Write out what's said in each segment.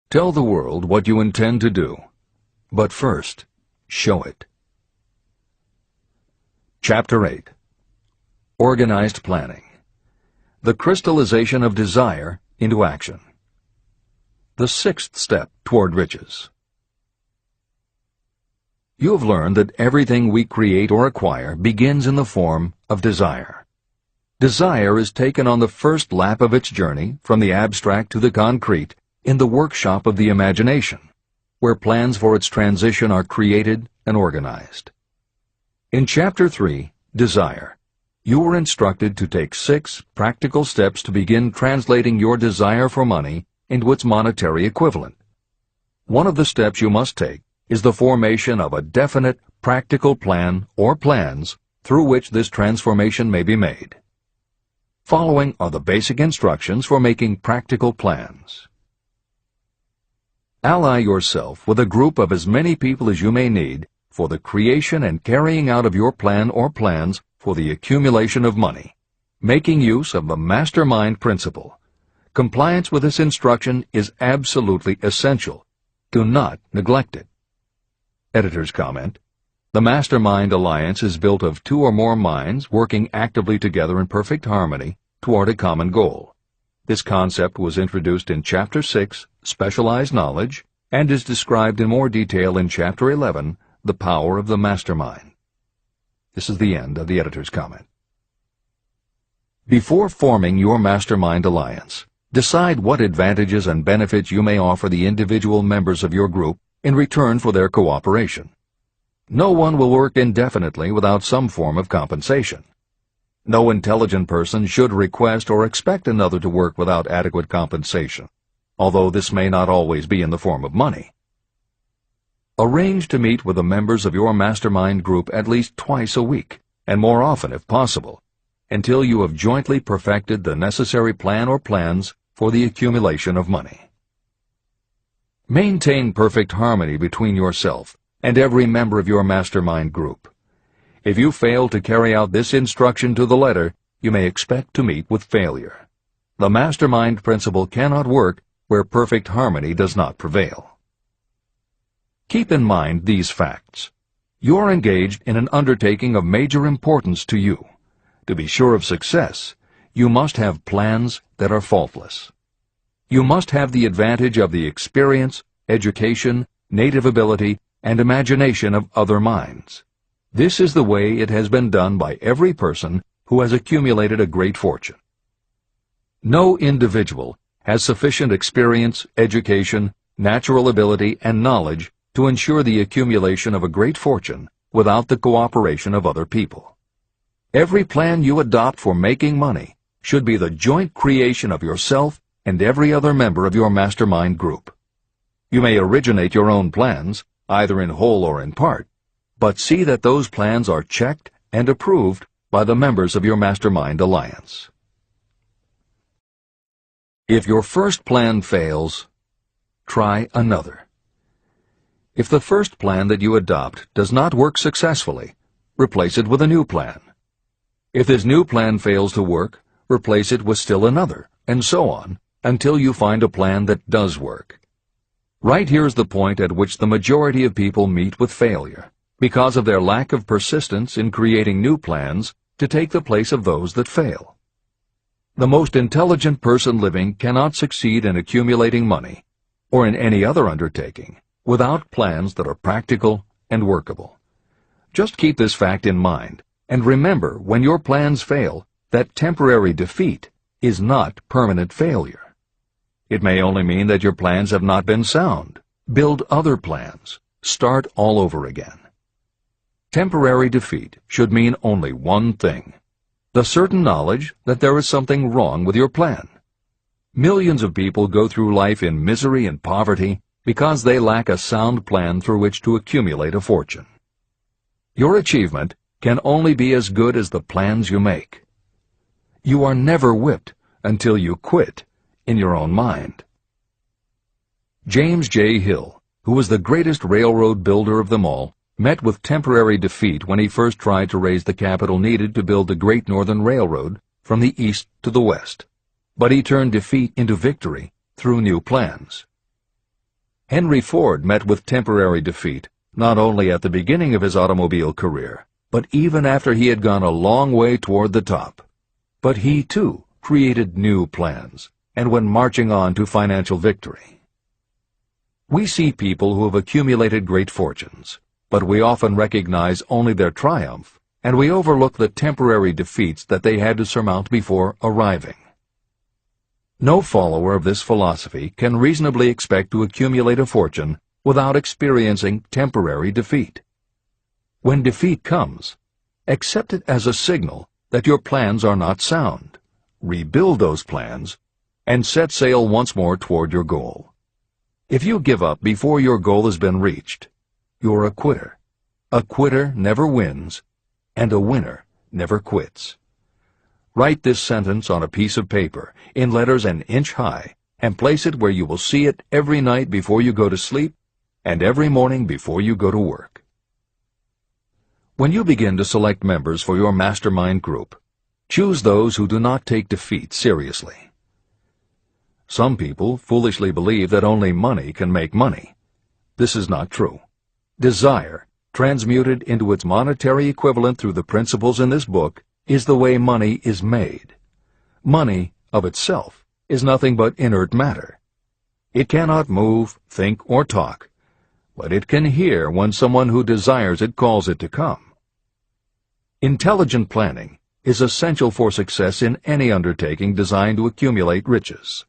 Tell the world what you intend to do, but first, show it. Chapter 8. Organized Planning. The crystallization of desire into action. The sixth step toward riches. You have learned that everything we create or acquire begins in the form of desire. Desire is taken on the first lap of its journey from the abstract to the concrete in the workshop of the imagination, where plans for its transition are created and organized. In Chapter 3, Desire, you were instructed to take 6 practical steps to begin translating your desire for money into its monetary equivalent. One of the steps you must take is the formation of a definite practical plan or plans through which this transformation may be made. Following are the basic instructions for making practical plans. Ally yourself with a group of as many people as you may need for the creation and carrying out of your plan or plans for the accumulation of money, making use of the mastermind principle. Compliance with this instruction is absolutely essential. Do not neglect it. Editor's comment: the Mastermind Alliance is built of 2 or more minds working actively together in perfect harmony toward a common goal. This concept was introduced in Chapter 6, Specialized Knowledge, and is described in more detail in Chapter 11, The Power of the Mastermind. This is the end of the editor's comment. Before forming your Mastermind Alliance, decide what advantages and benefits you may offer the individual members of your group in return for their cooperation. No one will work indefinitely without some form of compensation. No intelligent person should request or expect another to work without adequate compensation, although this may not always be in the form of money. Arrange to meet with the members of your mastermind group at least twice a week, and more often if possible, until you have jointly perfected the necessary plan or plans for the accumulation of money. Maintain perfect harmony between yourself and every member of your mastermind group. If you fail to carry out this instruction to the letter, you may expect to meet with failure. The mastermind principle cannot work where perfect harmony does not prevail. Keep in mind these facts. You are engaged in an undertaking of major importance to you. To be sure of success, you must have plans that are faultless. You must have the advantage of the experience, education, native ability, and imagination of other minds. This is the way it has been done by every person who has accumulated a great fortune. No individual has sufficient experience, education, natural ability, and knowledge to ensure the accumulation of a great fortune without the cooperation of other people. Every plan you adopt for making money should be the joint creation of yourself and every other member of your mastermind group. You may originate your own plans, either in whole or in part, but see that those plans are checked and approved by the members of your Mastermind Alliance. If your first plan fails, try another. If the first plan that you adopt does not work successfully, replace it with a new plan. If this new plan fails to work, replace it with still another, and so on, until you find a plan that does work. Right here is the point at which the majority of people meet with failure, because of their lack of persistence in creating new plans to take the place of those that fail. The most intelligent person living cannot succeed in accumulating money, or in any other undertaking, without plans that are practical and workable. Just keep this fact in mind, and remember when your plans fail that temporary defeat is not permanent failure. It may only mean that your plans have not been sound. Build other plans. Start all over again. Temporary defeat should mean only one thing: the certain knowledge that there is something wrong with your plan. Millions of people go through life in misery and poverty because they lack a sound plan through which to accumulate a fortune. Your achievement can only be as good as the plans you make. You are never whipped until you quit in your own mind. James J. Hill, who was the greatest railroad builder of them all, met with temporary defeat when he first tried to raise the capital needed to build the Great Northern Railroad from the east to the west. but he turned defeat into victory through new plans. Henry Ford met with temporary defeat not only at the beginning of his automobile career, but even after he had gone a long way toward the top. But he, too, created new plans and went marching on to financial victory. We see people who have accumulated great fortunes, but we often recognize only their triumph, and we overlook the temporary defeats that they had to surmount before arriving. No follower of this philosophy can reasonably expect to accumulate a fortune without experiencing temporary defeat. When defeat comes, accept it as a signal that your plans are not sound. Rebuild those plans and set sail once more toward your goal. If you give up before your goal has been reached, you're a quitter. A quitter never wins, and a winner never quits. Write this sentence on a piece of paper in letters an inch high and place it where you will see it every night before you go to sleep and every morning before you go to work. When you begin to select members for your mastermind group, choose those who do not take defeat seriously. Some people foolishly believe that only money can make money. This is not true. Desire, transmuted into its monetary equivalent through the principles in this book, is the way money is made. Money, of itself, is nothing but inert matter. It cannot move, think, or talk, but it can hear when someone who desires it calls it to come. Intelligent planning is essential for success in any undertaking designed to accumulate riches.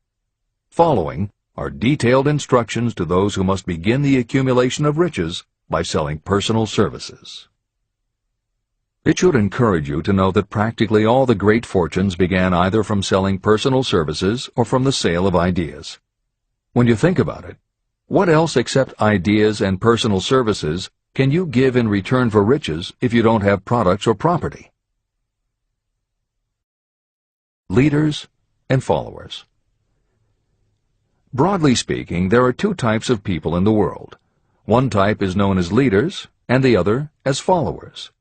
Following are detailed instructions to those who must begin the accumulation of riches by selling personal services. It should encourage you to know that practically all the great fortunes began either from selling personal services or from the sale of ideas. When you think about it, what else except ideas and personal services can you give in return for riches if you don't have products or property? Leaders and followers. Broadly speaking, there are two types of people in the world. One type is known as leaders, and the other as followers.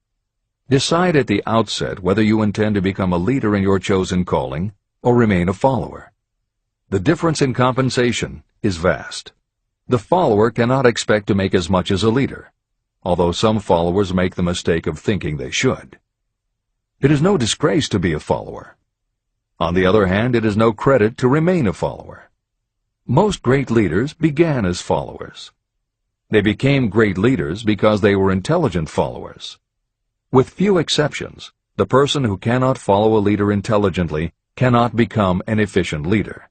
Decide at the outset whether you intend to become a leader in your chosen calling or remain a follower. The difference in compensation is vast. The follower cannot expect to make as much as a leader, although some followers make the mistake of thinking they should. It is no disgrace to be a follower. On the other hand, it is no credit to remain a follower. Most great leaders began as followers. They became great leaders because they were intelligent followers. With few exceptions, the person who cannot follow a leader intelligently cannot become an efficient leader.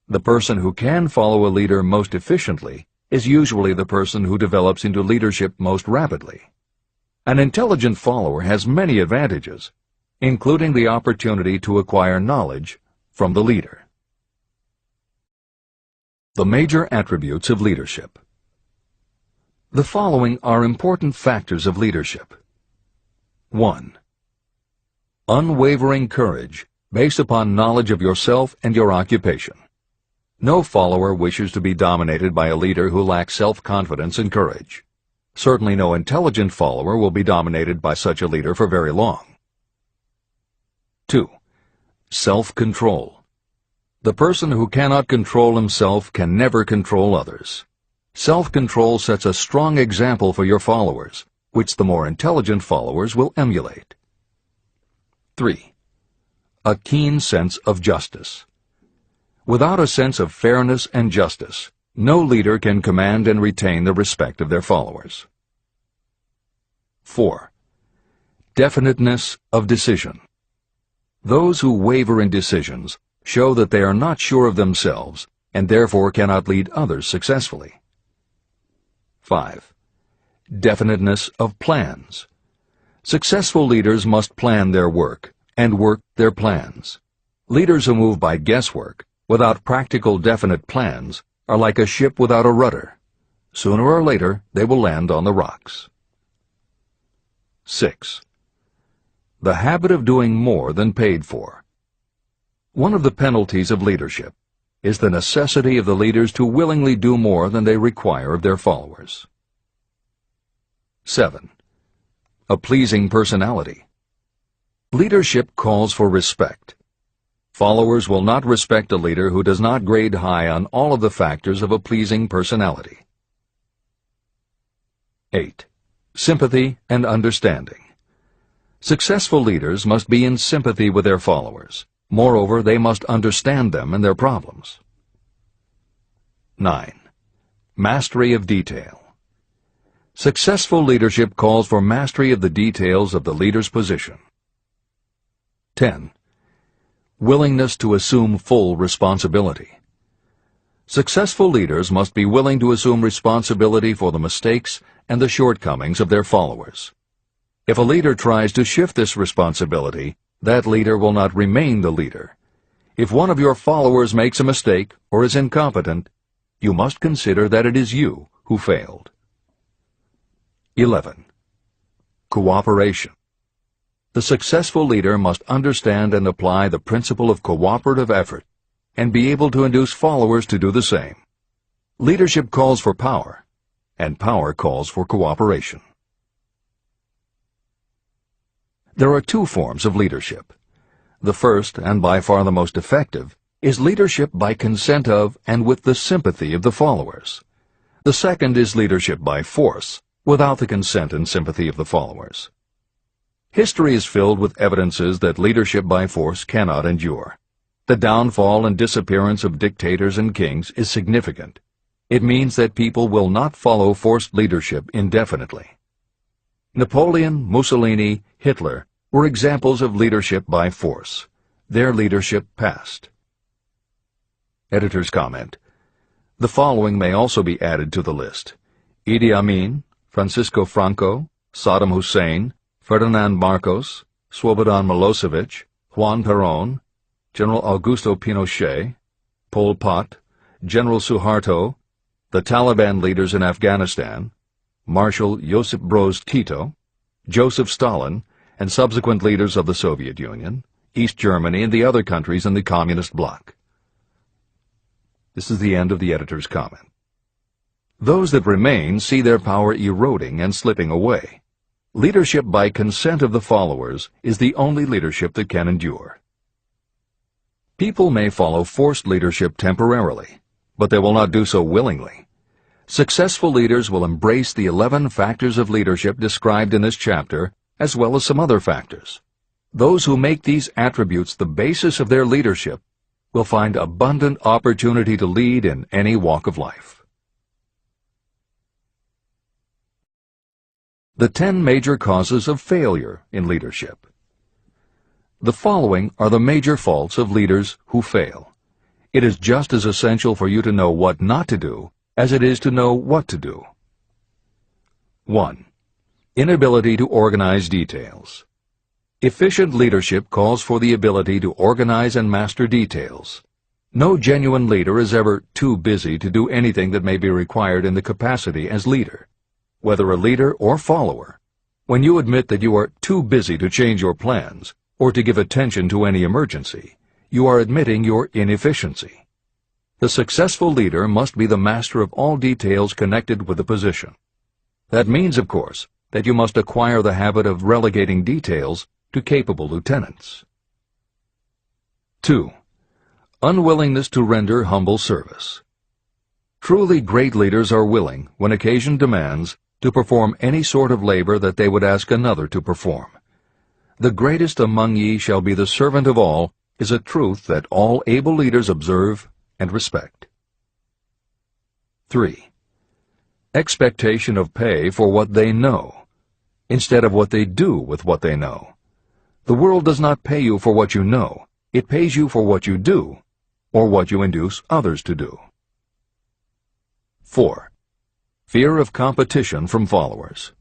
The person who can follow a leader most efficiently is usually the person who develops into leadership most rapidly. An intelligent follower has many advantages, including the opportunity to acquire knowledge from the leader. The major attributes of leadership. The following are important factors of leadership. 1. Unwavering courage based upon knowledge of yourself and your occupation. No follower wishes to be dominated by a leader who lacks self-confidence and courage. Certainly no intelligent follower will be dominated by such a leader for very long. 2. Self-control. The person who cannot control himself can never control others. Self-control sets a strong example for your followers, which the more intelligent followers will emulate. 3. A keen sense of justice. Without a sense of fairness and justice, no leader can command and retain the respect of their followers. 4. Definiteness of decision. Those who waver in decisions show that they are not sure of themselves and therefore cannot lead others successfully. 5. Definiteness of plans. Successful leaders must plan their work and work their plans. Leaders who move by guesswork, without practical definite plans, are like a ship without a rudder. Sooner or later, they will land on the rocks. 6. The habit of doing more than paid for. One of the penalties of leadership is the necessity of the leaders to willingly do more than they require of their followers. 7. A pleasing personality. Leadership calls for respect. Followers will not respect a leader who does not grade high on all of the factors of a pleasing personality. 8. Sympathy and understanding. Successful leaders must be in sympathy with their followers. Moreover, they must understand them and their problems. 9. Mastery of detail. Successful leadership calls for mastery of the details of the leader's position. 10. Willingness to assume full responsibility. Successful leaders must be willing to assume responsibility for the mistakes and the shortcomings of their followers. If a leader tries to shift this responsibility, that leader will not remain the leader. If one of your followers makes a mistake or is incompetent, you must consider that it is you who failed. 11. Cooperation. The successful leader must understand and apply the principle of cooperative effort and be able to induce followers to do the same. Leadership calls for power, and power calls for cooperation. There are two forms of leadership. The first, and by far the most effective, is leadership by consent of and with the sympathy of the followers. The second is leadership by force, without the consent and sympathy of the followers. History is filled with evidences that leadership by force cannot endure. The downfall and disappearance of dictators and kings is significant. It means that people will not follow forced leadership indefinitely. Napoleon, Mussolini, Hitler were examples of leadership by force. Their leadership passed. Editor's comment. The following may also be added to the list: Idi Amin, Francisco Franco, Saddam Hussein, Ferdinand Marcos, Slobodan Milosevic, Juan Perón, General Augusto Pinochet, Pol Pot, General Suharto, the Taliban leaders in Afghanistan, Marshal Josip Broz Tito, Joseph Stalin, and subsequent leaders of the Soviet Union, East Germany, and the other countries in the Communist bloc. This is the end of the editor's comment. Those that remain see their power eroding and slipping away. Leadership by consent of the followers is the only leadership that can endure. People may follow forced leadership temporarily, but they will not do so willingly. Successful leaders will embrace the 11 factors of leadership described in this chapter, as well as some other factors. Those who make these attributes the basis of their leadership will find abundant opportunity to lead in any walk of life. The 10 major causes of failure in leadership. The following are the major faults of leaders who fail. It is just as essential for you to know what not to do as it is to know what to do. 1. Inability to organize details. Efficient leadership calls for the ability to organize and master details. No genuine leader is ever too busy to do anything that may be required in the capacity as leader. Whether a leader or follower, when you admit that you are too busy to change your plans or to give attention to any emergency, you are admitting your inefficiency. The successful leader must be the master of all details connected with the position. That means, of course, that you must acquire the habit of relegating details to capable lieutenants. 2. Unwillingness to render humble service. Truly great leaders are willing, when occasion demands, to perform any sort of labor that they would ask another to perform. The greatest among ye shall be the servant of all is a truth that all able leaders observe and respect. 3. Expectation of pay for what they know, instead of what they do with what they know. The world does not pay you for what you know. It pays you for what you do, or what you induce others to do. 4. Fear of competition from followers.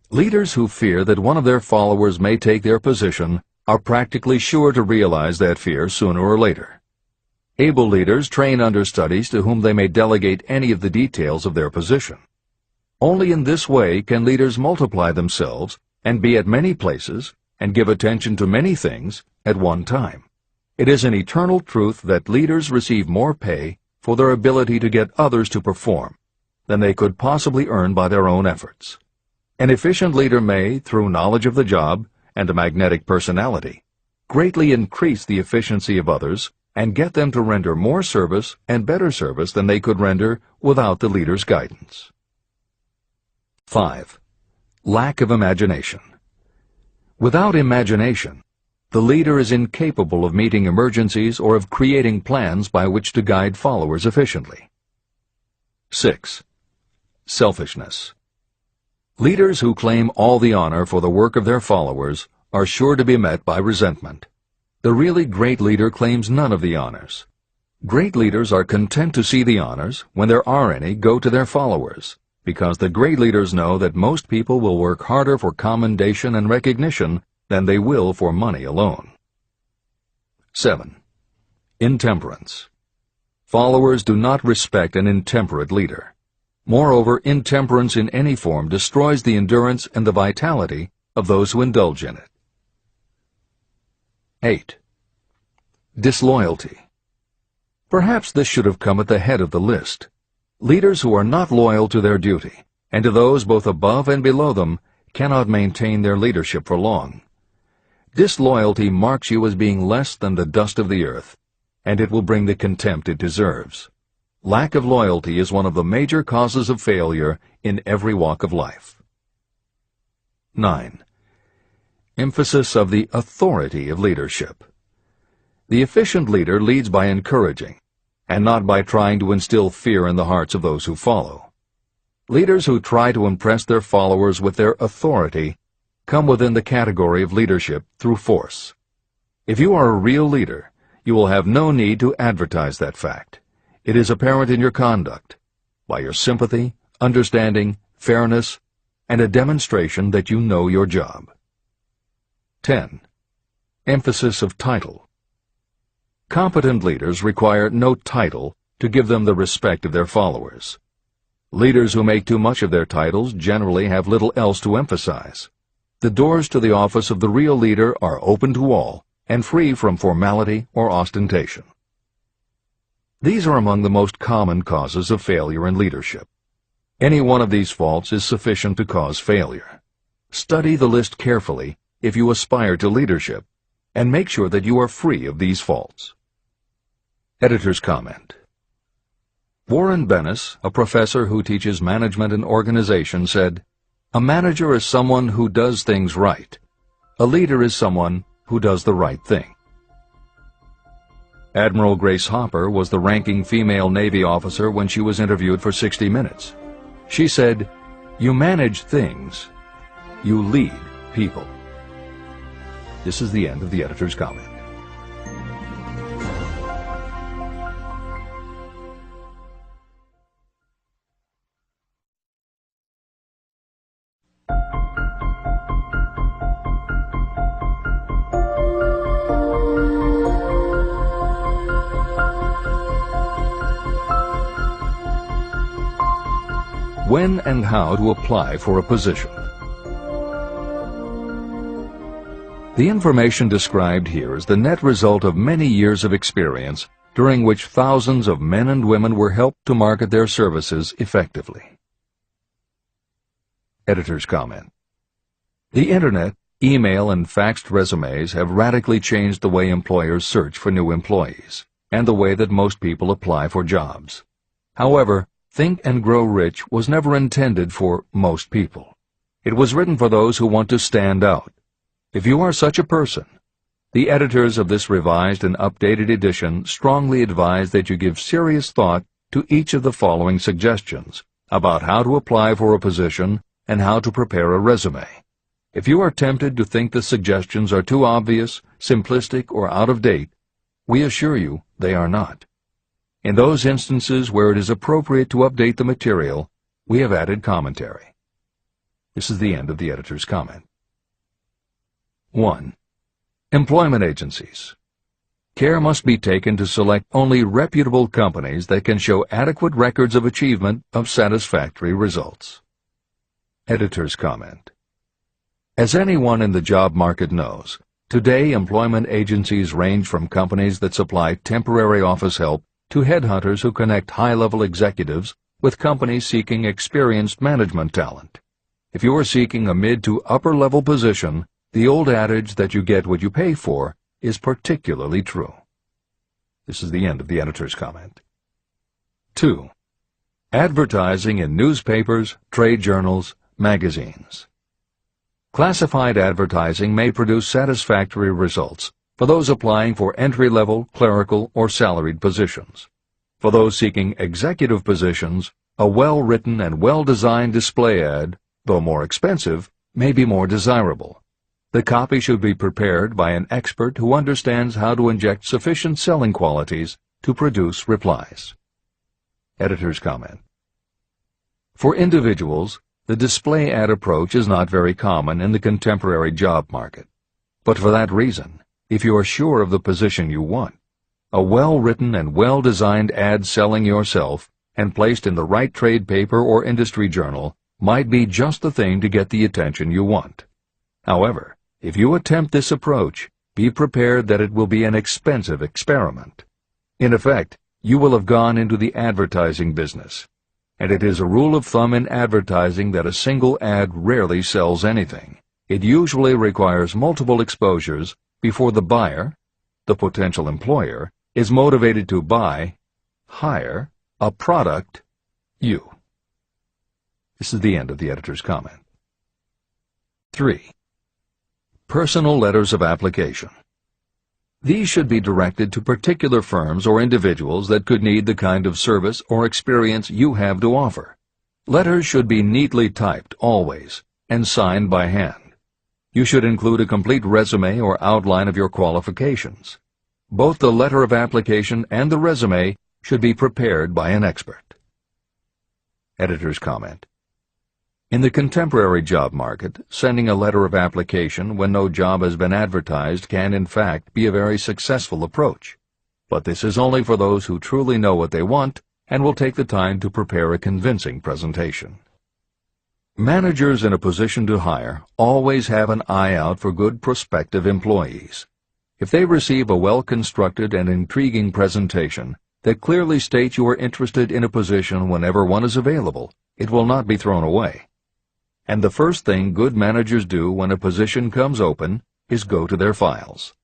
Leaders who fear that one of their followers may take their position are practically sure to realize that fear sooner or later. Able leaders train understudies to whom they may delegate any of the details of their position. Only in this way can leaders multiply themselves and be at many places and give attention to many things at one time. It is an eternal truth that leaders receive more pay for their ability to get others to perform than they could possibly earn by their own efforts. An efficient leader may, through knowledge of the job and a magnetic personality, greatly increase the efficiency of others, and get them to render more service and better service than they could render without the leader's guidance. 5. Lack of imagination. Without imagination, the leader is incapable of meeting emergencies or of creating plans by which to guide followers efficiently. 6. Selfishness. Leaders who claim all the honor for the work of their followers are sure to be met by resentment. The really great leader claims none of the honors. Great leaders are content to see the honors, when there are any, go to their followers, because the great leaders know that most people will work harder for commendation and recognition than they will for money alone. 7. Intemperance. Followers do not respect an intemperate leader. Moreover, intemperance in any form destroys the endurance and the vitality of those who indulge in it. 8. Disloyalty. Perhaps this should have come at the head of the list. Leaders who are not loyal to their duty, and to those both above and below them, cannot maintain their leadership for long. Disloyalty marks you as being less than the dust of the earth, and it will bring the contempt it deserves. Lack of loyalty is one of the major causes of failure in every walk of life. 9. Emphasis of the authority of leadership. The efficient leader leads by encouraging, and not by trying to instill fear in the hearts of those who follow. Leaders who try to impress their followers with their authority come within the category of leadership through force. If you are a real leader, you will have no need to advertise that fact. It is apparent in your conduct, by your sympathy, understanding, fairness, and a demonstration that you know your job. 10. Emphasis of title. Competent leaders require no title to give them the respect of their followers. Leaders who make too much of their titles generally have little else to emphasize. The doors to the office of the real leader are open to all and free from formality or ostentation. These are among the most common causes of failure in leadership. Any one of these faults is sufficient to cause failure. Study the list carefully if you aspire to leadership, and make sure that you are free of these faults. Editor's comment. Warren Bennis, a professor who teaches management and organization, said, "A manager is someone who does things right. A leader is someone who does the right thing." Admiral Grace Hopper was the ranking female Navy officer when she was interviewed for 60 Minutes. She said, "You manage things. You lead people." This is the end of the editor's comment. When and how to apply for a position. The information described here is the net result of many years of experience during which thousands of men and women were helped to market their services effectively. Editor's comment. The Internet, email, and faxed resumes have radically changed the way employers search for new employees, and the way that most people apply for jobs. However, Think and Grow Rich was never intended for most people. It was written for those who want to stand out. If you are such a person, the editors of this revised and updated edition strongly advise that you give serious thought to each of the following suggestions about how to apply for a position and how to prepare a resume. If you are tempted to think the suggestions are too obvious, simplistic, or out of date, we assure you they are not. In those instances where it is appropriate to update the material, we have added commentary. This is the end of the editor's comment. 1. Employment agencies. Care must be taken to select only reputable companies that can show adequate records of achievement of satisfactory results. Editor's comment. As anyone in the job market knows, today employment agencies range from companies that supply temporary office help to headhunters who connect high-level executives with companies seeking experienced management talent. If you are seeking a mid to upper-level position, the old adage that you get what you pay for is particularly true. This is the end of the editor's comment. 2. Advertising in newspapers, trade journals, magazines. Classified advertising may produce satisfactory results for those applying for entry-level, clerical, or salaried positions. For those seeking executive positions, a well-written and well-designed display ad, though more expensive, may be more desirable. The copy should be prepared by an expert who understands how to inject sufficient selling qualities to produce replies. Editor's comment. For individuals, the display ad approach is not very common in the contemporary job market. But for that reason, if you are sure of the position you want, a well-written and well-designed ad selling yourself and placed in the right trade paper or industry journal might be just the thing to get the attention you want. However, if you attempt this approach, be prepared that it will be an expensive experiment. In effect, you will have gone into the advertising business, and it is a rule of thumb in advertising that a single ad rarely sells anything. It usually requires multiple exposures before the buyer, the potential employer, is motivated to buy, hire, a product, you. This is the end of the editor's comment. 3. Personal letters of application. These should be directed to particular firms or individuals that could need the kind of service or experience you have to offer. Letters should be neatly typed always and signed by hand. You should include a complete resume or outline of your qualifications. Both the letter of application and the resume should be prepared by an expert. Editor's comment. In the contemporary job market, sending a letter of application when no job has been advertised can in fact be a very successful approach. But this is only for those who truly know what they want and will take the time to prepare a convincing presentation. Managers in a position to hire always have an eye out for good prospective employees. If they receive a well-constructed and intriguing presentation that clearly states you are interested in a position whenever one is available, it will not be thrown away. And the first thing good managers do when a position comes open is go to their files.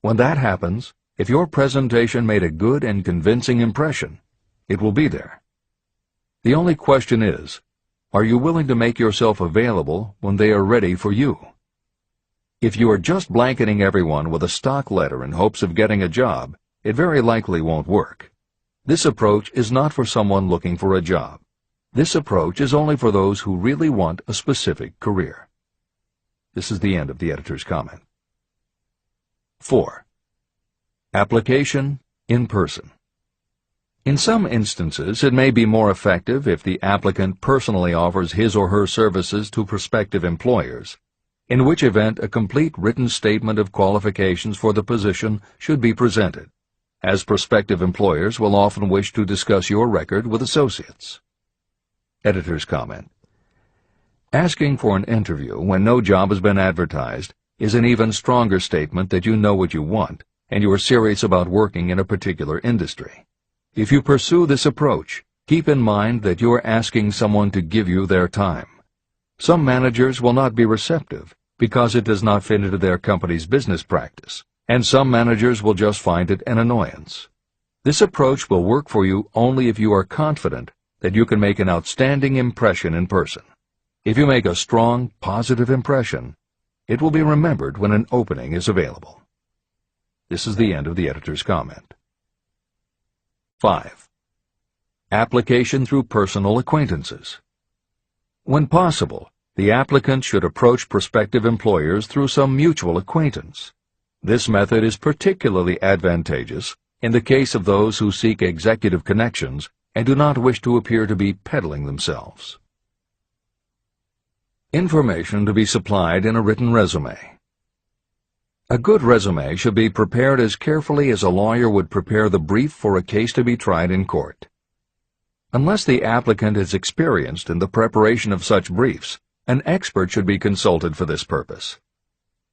When that happens, if your presentation made a good and convincing impression, it will be there. The only question is, are you willing to make yourself available when they are ready for you? If you are just blanketing everyone with a stock letter in hopes of getting a job, it very likely won't work. This approach is not for someone looking for a job. This approach is only for those who really want a specific career. This is the end of the editor's comment. 4. Application in person. In some instances, it may be more effective if the applicant personally offers his or her services to prospective employers, in which event a complete written statement of qualifications for the position should be presented, as prospective employers will often wish to discuss your record with associates. Editor's comment. Asking for an interview when no job has been advertised is an even stronger statement that you know what you want and you are serious about working in a particular industry. If you pursue this approach, keep in mind that you are asking someone to give you their time. Some managers will not be receptive because it does not fit into their company's business practice, and some managers will just find it an annoyance. This approach will work for you only if you are confident that you can make an outstanding impression in person. If you make a strong, positive impression, it will be remembered when an opening is available. This is the end of the editor's comment. 5. Application through personal acquaintances. When possible, the applicant should approach prospective employers through some mutual acquaintance. This method is particularly advantageous in the case of those who seek executive connections and do not wish to appear to be peddling themselves. Information to be supplied in a written resume. A good resume should be prepared as carefully as a lawyer would prepare the brief for a case to be tried in court. Unless the applicant is experienced in the preparation of such briefs, an expert should be consulted for this purpose.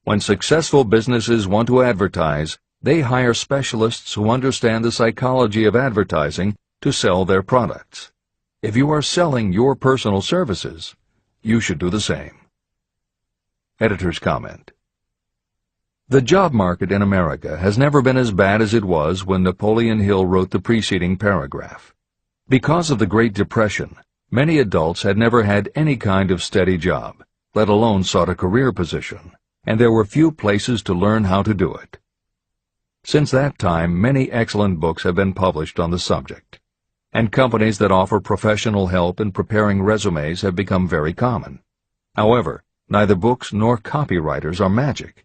When successful businesses want to advertise, they hire specialists who understand the psychology of advertising to sell their products. If you are selling your personal services, you should do the same. Editor's comment. The job market in America has never been as bad as it was when Napoleon Hill wrote the preceding paragraph. Because of the Great Depression, many adults had never had any kind of steady job, let alone sought a career position, and there were few places to learn how to do it. Since that time, many excellent books have been published on the subject, and companies that offer professional help in preparing resumes have become very common. However, neither books nor copywriters are magic.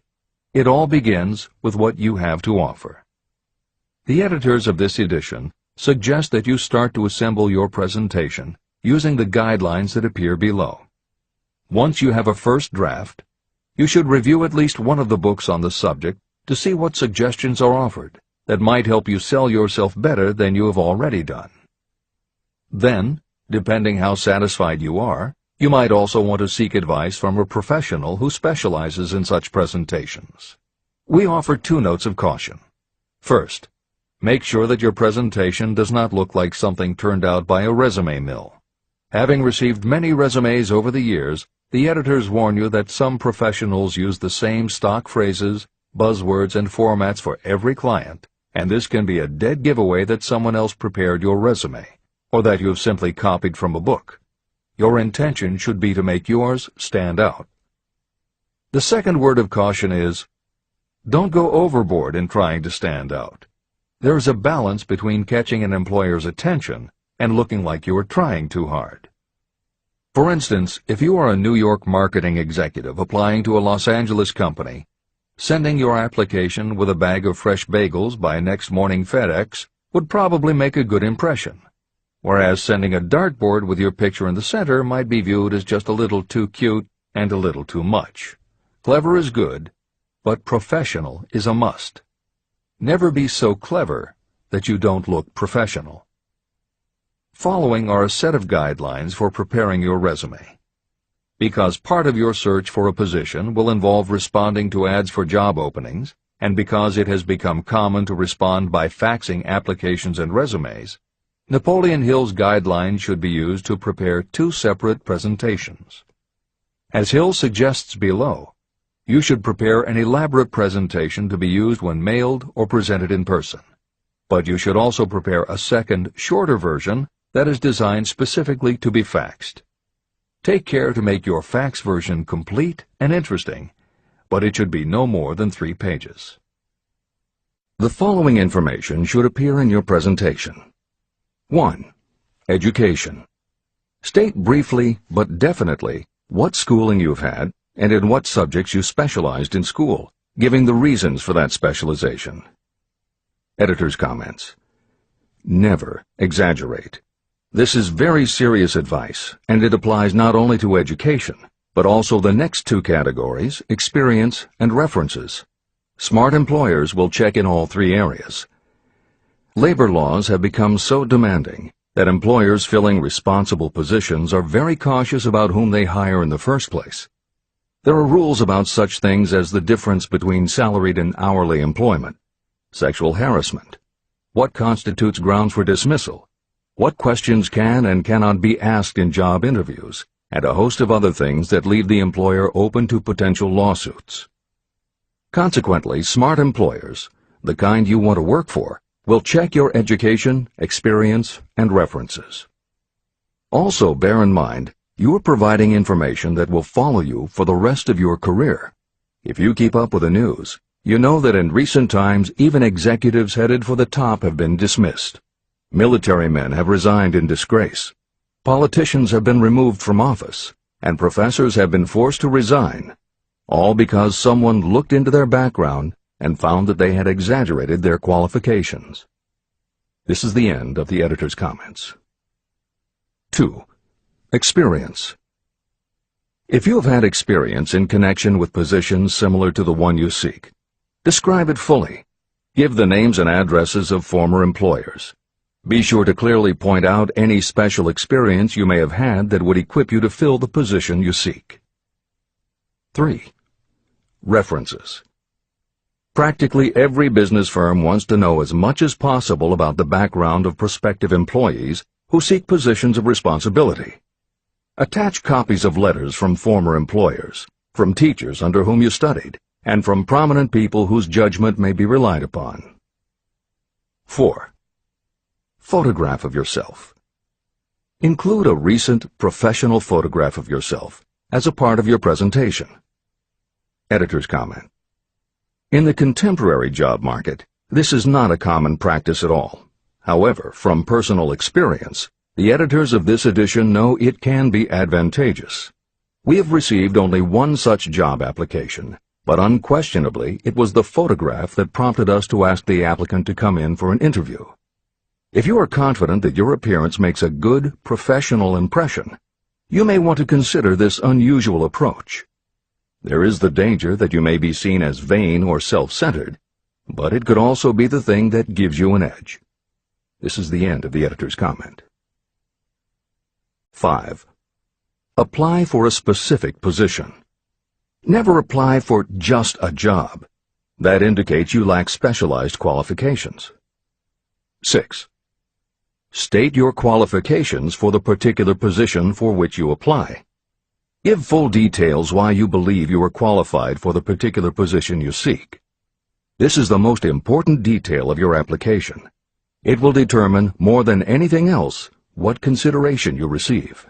It all begins with what you have to offer. The editors of this edition suggest that you start to assemble your presentation using the guidelines that appear below. Once you have a first draft, you should review at least one of the books on the subject to see what suggestions are offered that might help you sell yourself better than you have already done. Then, depending how satisfied you are, you might also want to seek advice from a professional who specializes in such presentations. We offer 2 notes of caution. First, make sure that your presentation does not look like something turned out by a resume mill. Having received many resumes over the years, the editors warn you that some professionals use the same stock phrases, buzzwords, and formats for every client, and this can be a dead giveaway that someone else prepared your resume, or that you have simply copied from a book. Your intention should be to make yours stand out. The second word of caution is, don't go overboard in trying to stand out. There is a balance between catching an employer's attention and looking like you are trying too hard. For instance, if you are a New York marketing executive applying to a Los Angeles company, sending your application with a bag of fresh bagels by next morning FedEx would probably make a good impression, whereas sending a dartboard with your picture in the center might be viewed as just a little too cute and a little too much. Clever is good, but professional is a must. Never be so clever that you don't look professional. Following are a set of guidelines for preparing your resume. Because part of your search for a position will involve responding to ads for job openings, and because it has become common to respond by faxing applications and resumes, Napoleon Hill's guidelines should be used to prepare 2 separate presentations. As Hill suggests below, you should prepare an elaborate presentation to be used when mailed or presented in person. But you should also prepare a second, shorter version that is designed specifically to be faxed. Take care to make your fax version complete and interesting, but it should be no more than 3 pages. The following information should appear in your presentation. 1. Education. State briefly but definitely what schooling you've had and in what subjects you specialized in school, giving the reasons for that specialization. Editor's comments. Never exaggerate. This is very serious advice, and it applies not only to education, but also the next 2 categories, experience and references. Smart employers will check in all 3 areas. Labor laws have become so demanding that employers filling responsible positions are very cautious about whom they hire in the first place. There are rules about such things as the difference between salaried and hourly employment, sexual harassment, what constitutes grounds for dismissal, what questions can and cannot be asked in job interviews, and a host of other things that leave the employer open to potential lawsuits. Consequently, smart employers, the kind you want to work for, will check your education, experience, and references. Also, bear in mind, you are providing information that will follow you for the rest of your career. If you keep up with the news, you know that in recent times even executives headed for the top have been dismissed. Military men have resigned in disgrace. Politicians have been removed from office, and professors have been forced to resign, all because someone looked into their background and found that they had exaggerated their qualifications. This is the end of the editor's comments. 2. Experience. If you have had experience in connection with positions similar to the one you seek, describe it fully. Give the names and addresses of former employers. Be sure to clearly point out any special experience you may have had that would equip you to fill the position you seek. 3. References. Practically every business firm wants to know as much as possible about the background of prospective employees who seek positions of responsibility. Attach copies of letters from former employers, from teachers under whom you studied, and from prominent people whose judgment may be relied upon. 4. Photograph of yourself. Include a recent professional photograph of yourself as a part of your presentation. Editor's comment. In the contemporary job market, this is not a common practice at all. However, from personal experience, the editors of this edition know it can be advantageous. We have received only one such job application, but unquestionably it was the photograph that prompted us to ask the applicant to come in for an interview. If you are confident that your appearance makes a good, professional impression, you may want to consider this unusual approach. There is the danger that you may be seen as vain or self-centered, but it could also be the thing that gives you an edge. This is the end of the editor's comment. 5. Apply for a specific position. Never apply for just a job. That indicates you lack specialized qualifications. 6. State your qualifications for the particular position for which you apply. Give full details why you believe you are qualified for the particular position you seek. This is the most important detail of your application. It will determine, more than anything else, what consideration you receive.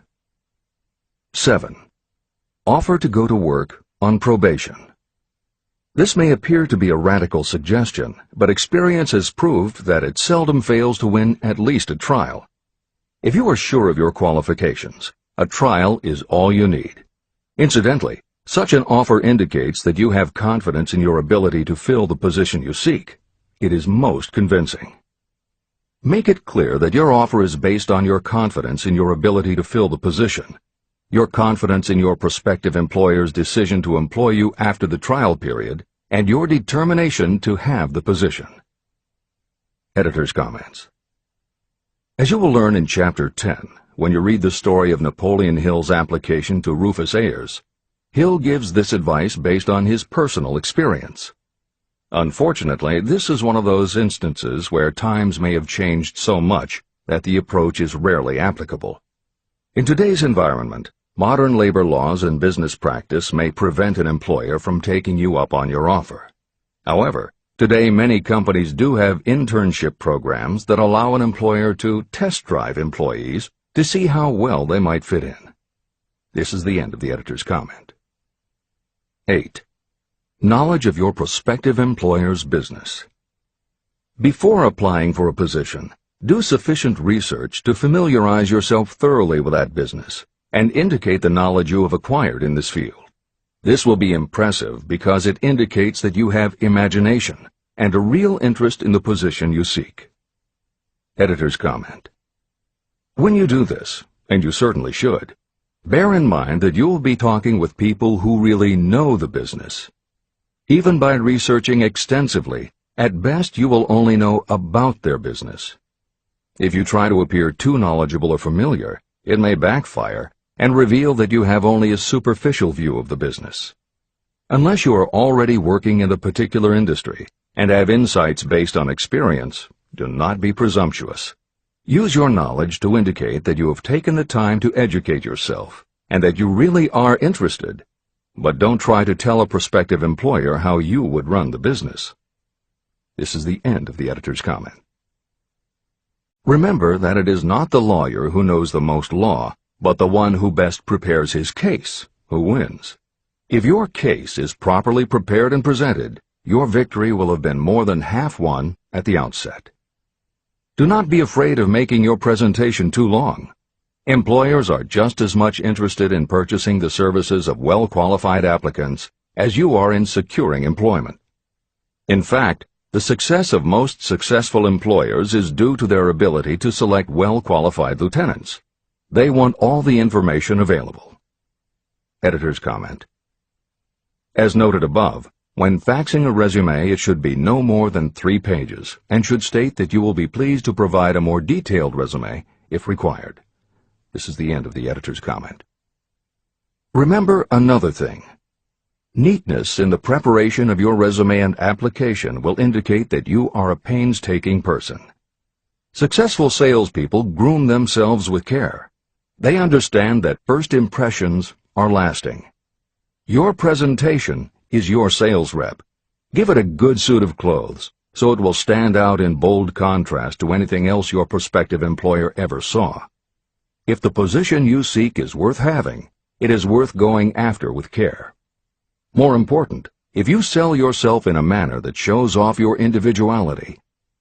7. Offer to go to work on probation. This may appear to be a radical suggestion, but experience has proved that it seldom fails to win at least a trial. If you are sure of your qualifications, a trial is all you need. Incidentally, such an offer indicates that you have confidence in your ability to fill the position you seek. It is most convincing. Make it clear that your offer is based on your confidence in your ability to fill the position, your confidence in your prospective employer's decision to employ you after the trial period, and your determination to have the position. Editor's comments. As you will learn in Chapter 10, when you read the story of Napoleon Hill's application to Rufus Ayers, Hill gives this advice based on his personal experience. Unfortunately, this is one of those instances where times may have changed so much that the approach is rarely applicable. In today's environment, modern labor laws and business practice may prevent an employer from taking you up on your offer. However, today many companies do have internship programs that allow an employer to test drive employees to see how well they might fit in. This is the end of the editor's comment. 8. Knowledge of your prospective employer's business. Before applying for a position, do sufficient research to familiarize yourself thoroughly with that business and indicate the knowledge you have acquired in this field. This will be impressive because it indicates that you have imagination and a real interest in the position you seek. Editor's comment. When you do this, and you certainly should, bear in mind that you will be talking with people who really know the business. Even by researching extensively, at best you will only know about their business. If you try to appear too knowledgeable or familiar, it may backfire and reveal that you have only a superficial view of the business. Unless you are already working in the particular industry and have insights based on experience, do not be presumptuous. Use your knowledge to indicate that you have taken the time to educate yourself and that you really are interested, but don't try to tell a prospective employer how you would run the business. This is the end of the editor's comment. Remember that it is not the lawyer who knows the most law, but the one who best prepares his case who wins. If your case is properly prepared and presented, your victory will have been more than half won at the outset. Do not be afraid of making your presentation too long. Employers are just as much interested in purchasing the services of well-qualified applicants as you are in securing employment. In fact, the success of most successful employers is due to their ability to select well-qualified lieutenants. They want all the information available. Editor's comment. As noted above, when faxing a resume, it should be no more than 3 pages and should state that you will be pleased to provide a more detailed resume if required. This is the end of the editor's comment. Remember another thing. Neatness in the preparation of your resume and application will indicate that you are a painstaking person. Successful salespeople groom themselves with care. They understand that first impressions are lasting. Your presentation is your sales rep. Give it a good suit of clothes, so it will stand out in bold contrast to anything else your prospective employer ever saw. If the position you seek is worth having, it is worth going after with care. More important, if you sell yourself in a manner that shows off your individuality,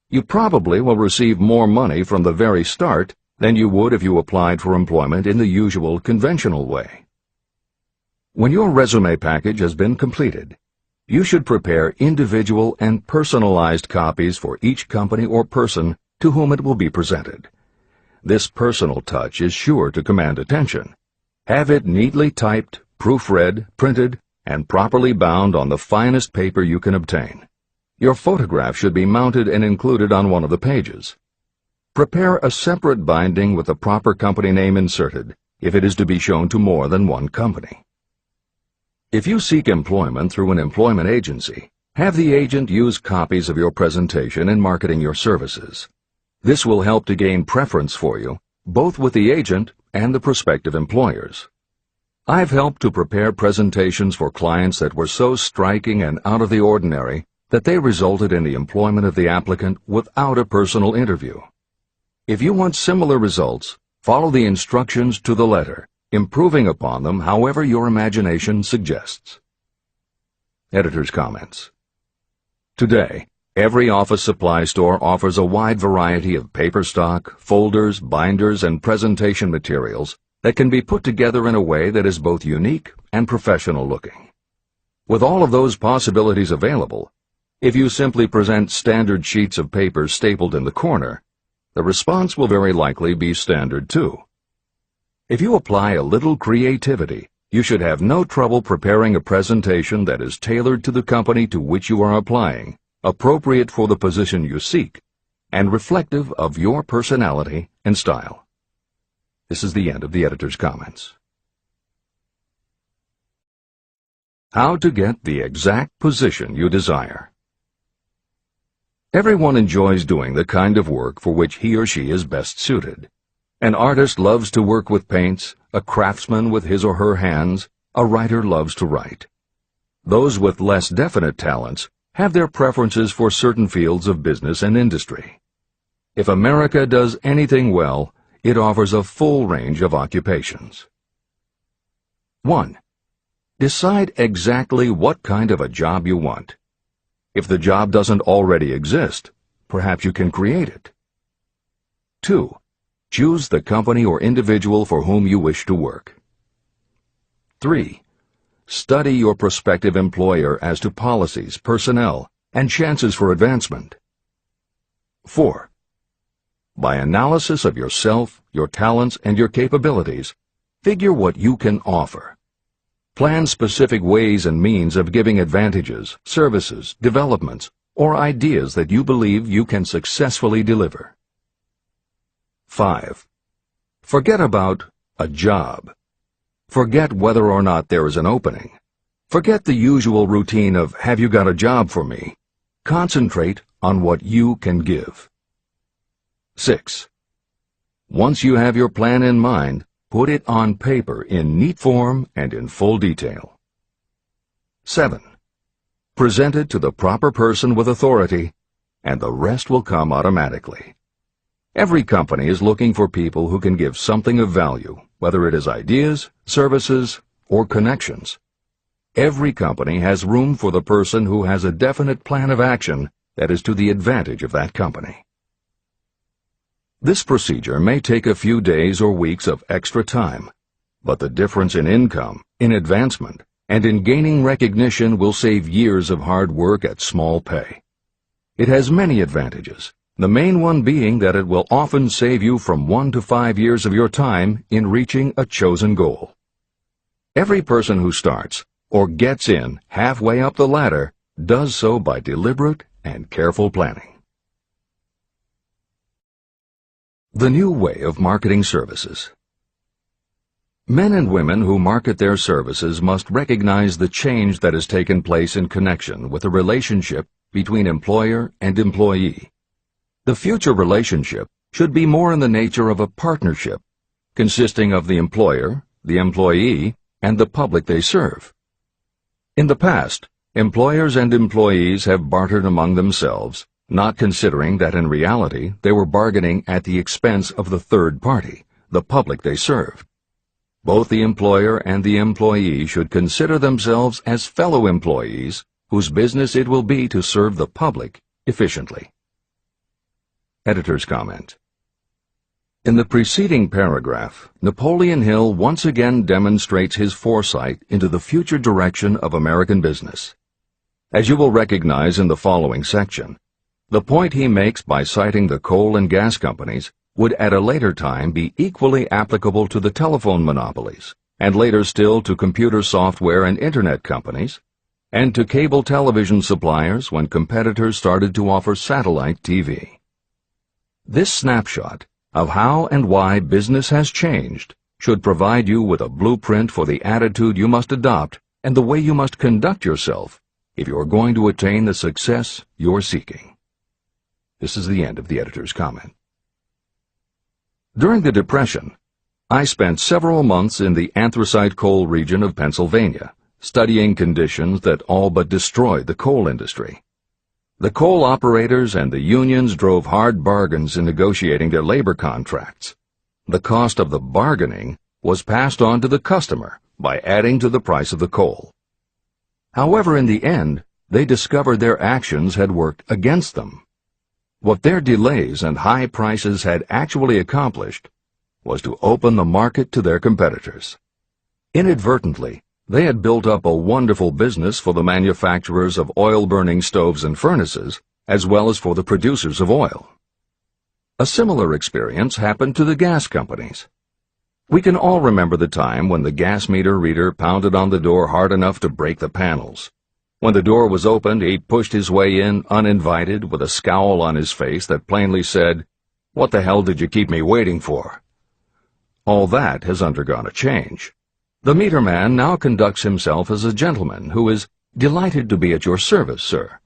you probably will receive more money from the very start than you would if you applied for employment in the usual conventional way. When your resume package has been completed, you should prepare individual and personalized copies for each company or person to whom it will be presented. This personal touch is sure to command attention. Have it neatly typed, proofread, printed, and properly bound on the finest paper you can obtain. Your photograph should be mounted and included on one of the pages. Prepare a separate binding with the proper company name inserted, if it is to be shown to more than one company. If you seek employment through an employment agency, have the agent use copies of your presentation in marketing your services. This will help to gain preference for you, both with the agent and the prospective employers. I've helped to prepare presentations for clients that were so striking and out of the ordinary that they resulted in the employment of the applicant without a personal interview. If you want similar results, follow the instructions to the letter, improving upon them however your imagination suggests. Editor's comments. Today, every office supply store offers a wide variety of paper stock, folders, binders, and presentation materials that can be put together in a way that is both unique and professional looking. With all of those possibilities available, if you simply present standard sheets of paper stapled in the corner, the response will very likely be standard too. If you apply a little creativity, you should have no trouble preparing a presentation that is tailored to the company to which you are applying, appropriate for the position you seek, and reflective of your personality and style. This is the end of the editor's comments. How to get the exact position you desire. Everyone enjoys doing the kind of work for which he or she is best suited. An artist loves to work with paints, a craftsman with his or her hands, a writer loves to write. Those with less definite talents have their preferences for certain fields of business and industry. If America does anything well, it offers a full range of occupations. 1. Decide exactly what kind of a job you want. If the job doesn't already exist, perhaps you can create it. 2. Choose the company or individual for whom you wish to work. 3. Study your prospective employer as to policies, personnel, and chances for advancement. 4. By analysis of yourself, your talents, and your capabilities, figure what you can offer. Plan specific ways and means of giving advantages, services, developments, or ideas that you believe you can successfully deliver. 5. Forget about a job. Forget whether or not there is an opening. Forget the usual routine of, have you got a job for me? Concentrate on what you can give. 6. Once you have your plan in mind, put it on paper in neat form and in full detail. 7. Present it to the proper person with authority, and the rest will come automatically. Every company is looking for people who can give something of value, whether it is ideas, services, or connections. Every company has room for the person who has a definite plan of action that is to the advantage of that company. This procedure may take a few days or weeks of extra time, but the difference in income, in advancement, and in gaining recognition will save years of hard work at small pay. It has many advantages, the main one being that it will often save you from 1 to 5 years of your time in reaching a chosen goal. Every person who starts, or gets in halfway up the ladder, does so by deliberate and careful planning. The new way of marketing services. Men and women who market their services must recognize the change that has taken place in connection with the relationship between employer and employee. The future relationship should be more in the nature of a partnership, consisting of the employer, the employee, and the public they serve. In the past, Employers and employees have bartered among themselves, not considering that in reality they were bargaining at the expense of the third party, the public they served. Both the employer and the employee should consider themselves as fellow employees whose business it will be to serve the public efficiently. Editor's comment. In the preceding paragraph, Napoleon Hill once again demonstrates his foresight into the future direction of American business. As you will recognize in the following section, the point he makes by citing the coal and gas companies would at a later time be equally applicable to the telephone monopolies, and later still to computer software and internet companies, and to cable television suppliers when competitors started to offer satellite TV. This snapshot of how and why business has changed should provide you with a blueprint for the attitude you must adopt and the way you must conduct yourself if you are going to attain the success you're seeking. This is the end of the editor's comment. During the Depression, I spent several months in the anthracite coal region of Pennsylvania, studying conditions that all but destroyed the coal industry. The coal operators and the unions drove hard bargains in negotiating their labor contracts. The cost of the bargaining was passed on to the customer by adding to the price of the coal. However, in the end, they discovered their actions had worked against them. What their delays and high prices had actually accomplished was to open the market to their competitors. Inadvertently, they had built up a wonderful business for the manufacturers of oil-burning stoves and furnaces, as well as for the producers of oil. A similar experience happened to the gas companies. We can all remember the time when the gas meter reader pounded on the door hard enough to break the panels. When the door was opened, he pushed his way in uninvited with a scowl on his face that plainly said, "What the hell did you keep me waiting for?" All that has undergone a change. The meter man now conducts himself as a gentleman who is delighted to be at your service, sir.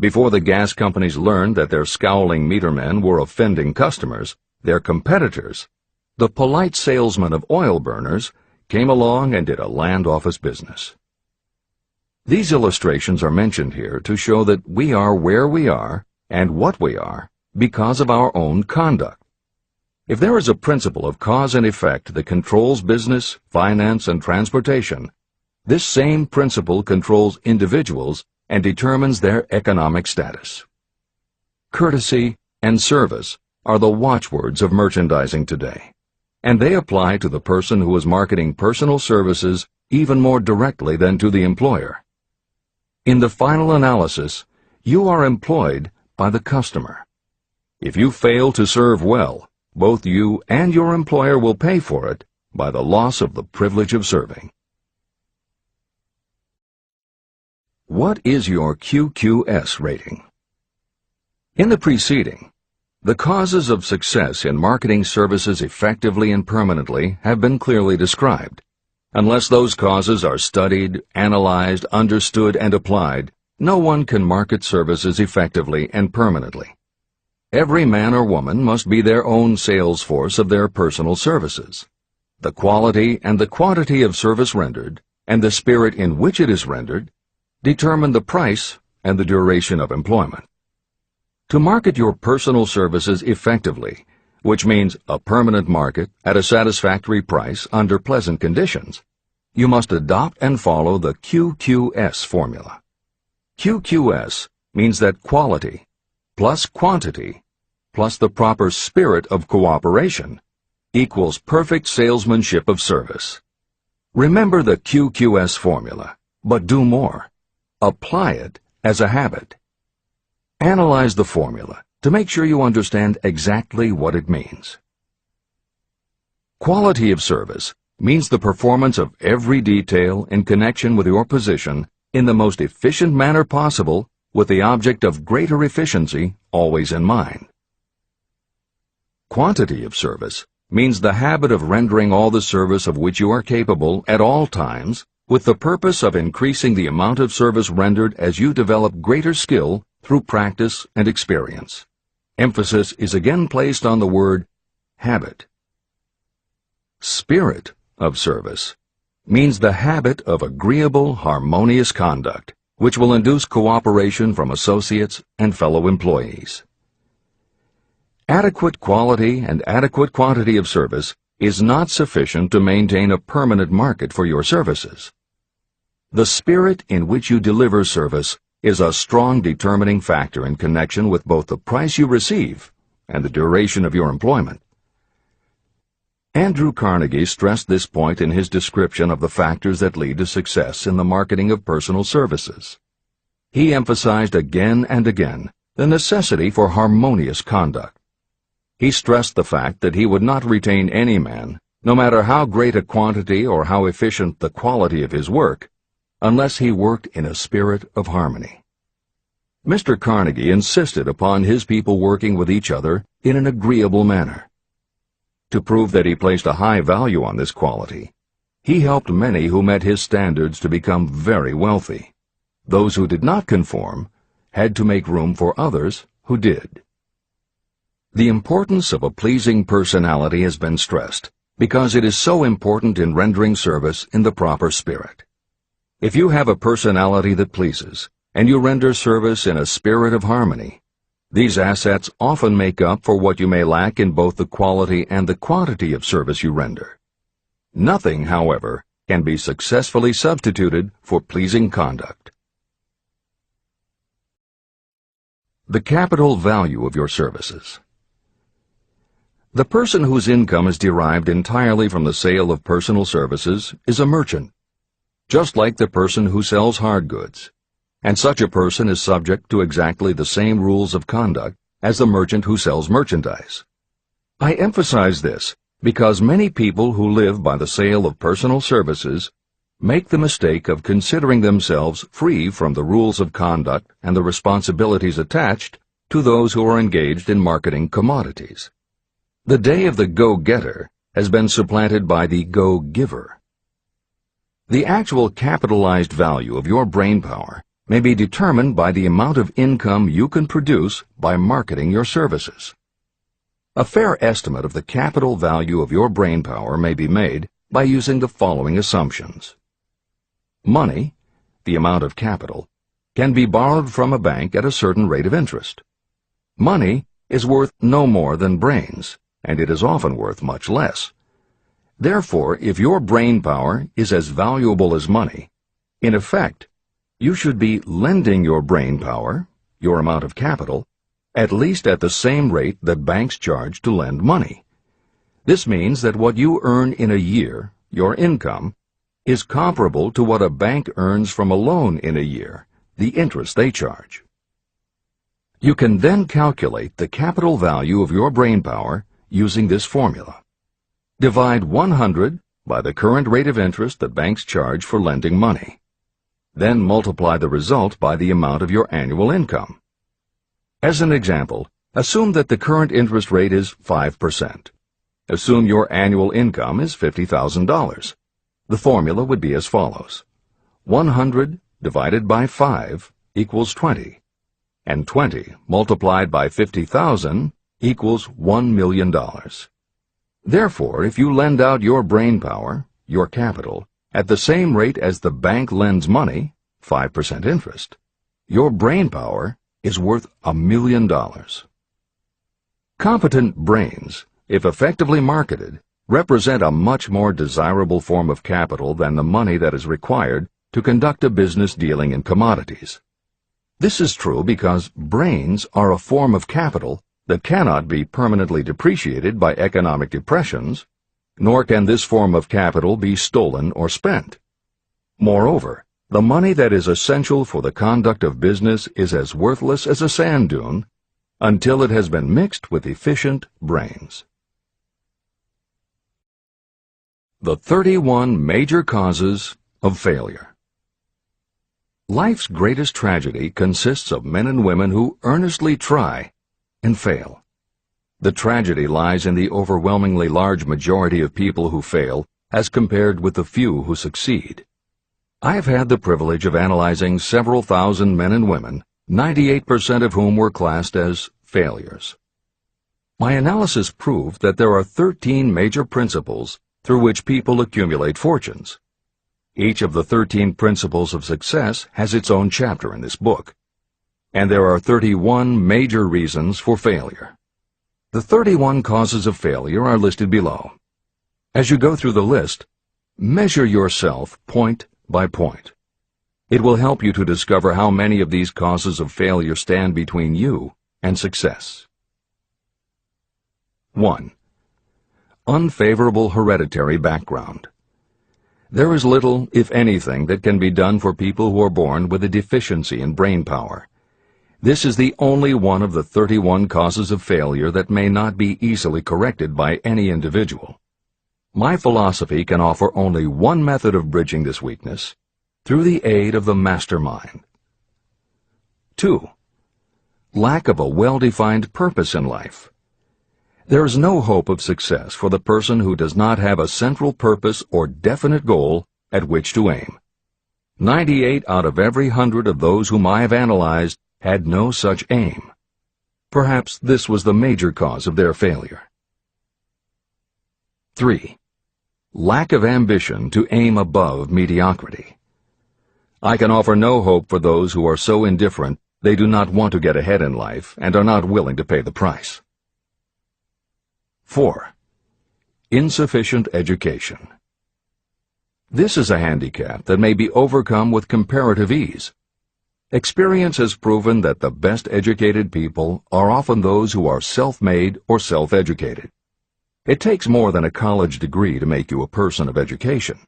Before the gas companies learned that their scowling meter men were offending customers, their competitors, the polite salesmen of oil burners, came along and did a land office business. These illustrations are mentioned here to show that we are where we are and what we are because of our own conduct. If there is a principle of cause and effect that controls business, finance, and transportation, this same principle controls individuals and determines their economic status. Courtesy and service are the watchwords of merchandising today, and they apply to the person who is marketing personal services even more directly than to the employer. In the final analysis, you are employed by the customer. If you fail to serve well, both you and your employer will pay for it by the loss of the privilege of serving. What is your QQS rating? In the preceding, the causes of success in marketing services effectively and permanently have been clearly described. Unless those causes are studied, analyzed, understood, and applied, no one can market services effectively and permanently. Every man or woman must be their own sales force of their personal services. The quality and the quantity of service rendered, and the spirit in which it is rendered, determine the price and the duration of employment. To market your personal services effectively, which means a permanent market at a satisfactory price under pleasant conditions, you must adopt and follow the QQS formula. QQS means that quality plus quantity plus the proper spirit of cooperation equals perfect salesmanship of service. Remember the QQS formula, but do more. Apply it as a habit. Analyze the formula to make sure you understand exactly what it means. Quality of service means the performance of every detail in connection with your position in the most efficient manner possible, with the object of greater efficiency always in mind. Quantity of service means the habit of rendering all the service of which you are capable at all times, with the purpose of increasing the amount of service rendered as you develop greater skill through practice and experience. Emphasis is again placed on the word habit. Spirit of service means the habit of agreeable, harmonious conduct, which will induce cooperation from associates and fellow employees. Adequate quality and adequate quantity of service is not sufficient to maintain a permanent market for your services. The spirit in which you deliver service is a strong determining factor in connection with both the price you receive and the duration of your employment. Andrew Carnegie stressed this point in his description of the factors that lead to success in the marketing of personal services. He emphasized again and again the necessity for harmonious conduct. He stressed the fact that he would not retain any man, no matter how great a quantity or how efficient the quality of his work, unless he worked in a spirit of harmony. Mr. Carnegie insisted upon his people working with each other in an agreeable manner. To prove that he placed a high value on this quality, he helped many who met his standards to become very wealthy. Those who did not conform had to make room for others who did. The importance of a pleasing personality has been stressed because it is so important in rendering service in the proper spirit. If you have a personality that pleases, and you render service in a spirit of harmony, these assets often make up for what you may lack in both the quality and the quantity of service you render. Nothing, however, can be successfully substituted for pleasing conduct. The capital value of your services. The person whose income is derived entirely from the sale of personal services is a merchant, just like the person who sells hard goods, and such a person is subject to exactly the same rules of conduct as the merchant who sells merchandise. I emphasize this because many people who live by the sale of personal services make the mistake of considering themselves free from the rules of conduct and the responsibilities attached to those who are engaged in marketing commodities. The day of the go-getter has been supplanted by the go-giver. The actual capitalized value of your brainpower may be determined by the amount of income you can produce by marketing your services. A fair estimate of the capital value of your brainpower may be made by using the following assumptions. Money, the amount of capital, can be borrowed from a bank at a certain rate of interest. Money is worth no more than brains, and it is often worth much less. Therefore, if your brainpower is as valuable as money, in effect, you should be lending your brainpower, your amount of capital, at least at the same rate that banks charge to lend money. This means that what you earn in a year, your income, is comparable to what a bank earns from a loan in a year, the interest they charge. You can then calculate the capital value of your brainpower using this formula. Divide 100 by the current rate of interest that banks charge for lending money. Then multiply the result by the amount of your annual income. As an example, assume that the current interest rate is 5%. Assume your annual income is $50,000. The formula would be as follows. 100 divided by 5 equals 20, and 20 multiplied by 50,000 equals $1 million. Therefore, if you lend out your brainpower, your capital, at the same rate as the bank lends money, 5% interest, your brainpower is worth $1 million. Competent brains, if effectively marketed, represent a much more desirable form of capital than the money that is required to conduct a business dealing in commodities. This is true because brains are a form of capital that cannot be permanently depreciated by economic depressions, nor can this form of capital be stolen or spent. Moreover, the money that is essential for the conduct of business is as worthless as a sand dune until it has been mixed with efficient brains. The 31 major causes of failure. Life's greatest tragedy consists of men and women who earnestly try and fail. The tragedy lies in the overwhelmingly large majority of people who fail as compared with the few who succeed. I have had the privilege of analyzing several thousand men and women, 98% of whom were classed as failures. My analysis proved that there are 13 major principles through which people accumulate fortunes. Each of the 13 principles of success has its own chapter in this book, and there are 31 major reasons for failure. The 31 causes of failure are listed below. As you go through the list, measure yourself point by point. It will help you to discover how many of these causes of failure stand between you and success. 1. Unfavorable hereditary background. There is little, if anything, that can be done for people who are born with a deficiency in brain power. This is the only one of the 31 causes of failure that may not be easily corrected by any individual. My philosophy can offer only one method of bridging this weakness, through the aid of the mastermind. 2. Lack of a well-defined purpose in life. There is no hope of success for the person who does not have a central purpose or definite goal at which to aim. 98 out of every 100 of those whom I have analyzed had no such aim. Perhaps this was the major cause of their failure. 3. Lack of ambition to aim above mediocrity. I can offer no hope for those who are so indifferent they do not want to get ahead in life and are not willing to pay the price. 4. Insufficient education. This is a handicap that may be overcome with comparative ease. Experience has proven that the best educated people are often those who are self-made or self-educated. It takes more than a college degree to make you a person of education.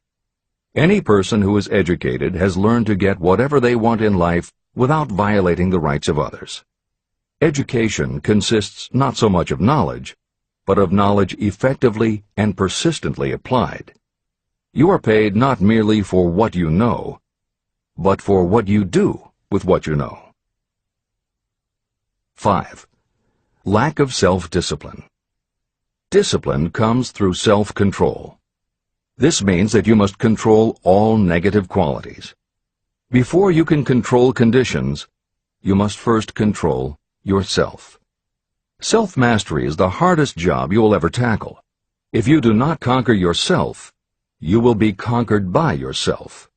Any person who is educated has learned to get whatever they want in life without violating the rights of others. Education consists not so much of knowledge, but of knowledge effectively and persistently applied. You are paid not merely for what you know, but for what you do with what you know. 5. Lack of self-discipline. Discipline comes through self-control. This means that you must control all negative qualities. Before you can control conditions, you must first control yourself. Self-mastery is the hardest job you will ever tackle. If you do not conquer yourself, you will be conquered by yourself.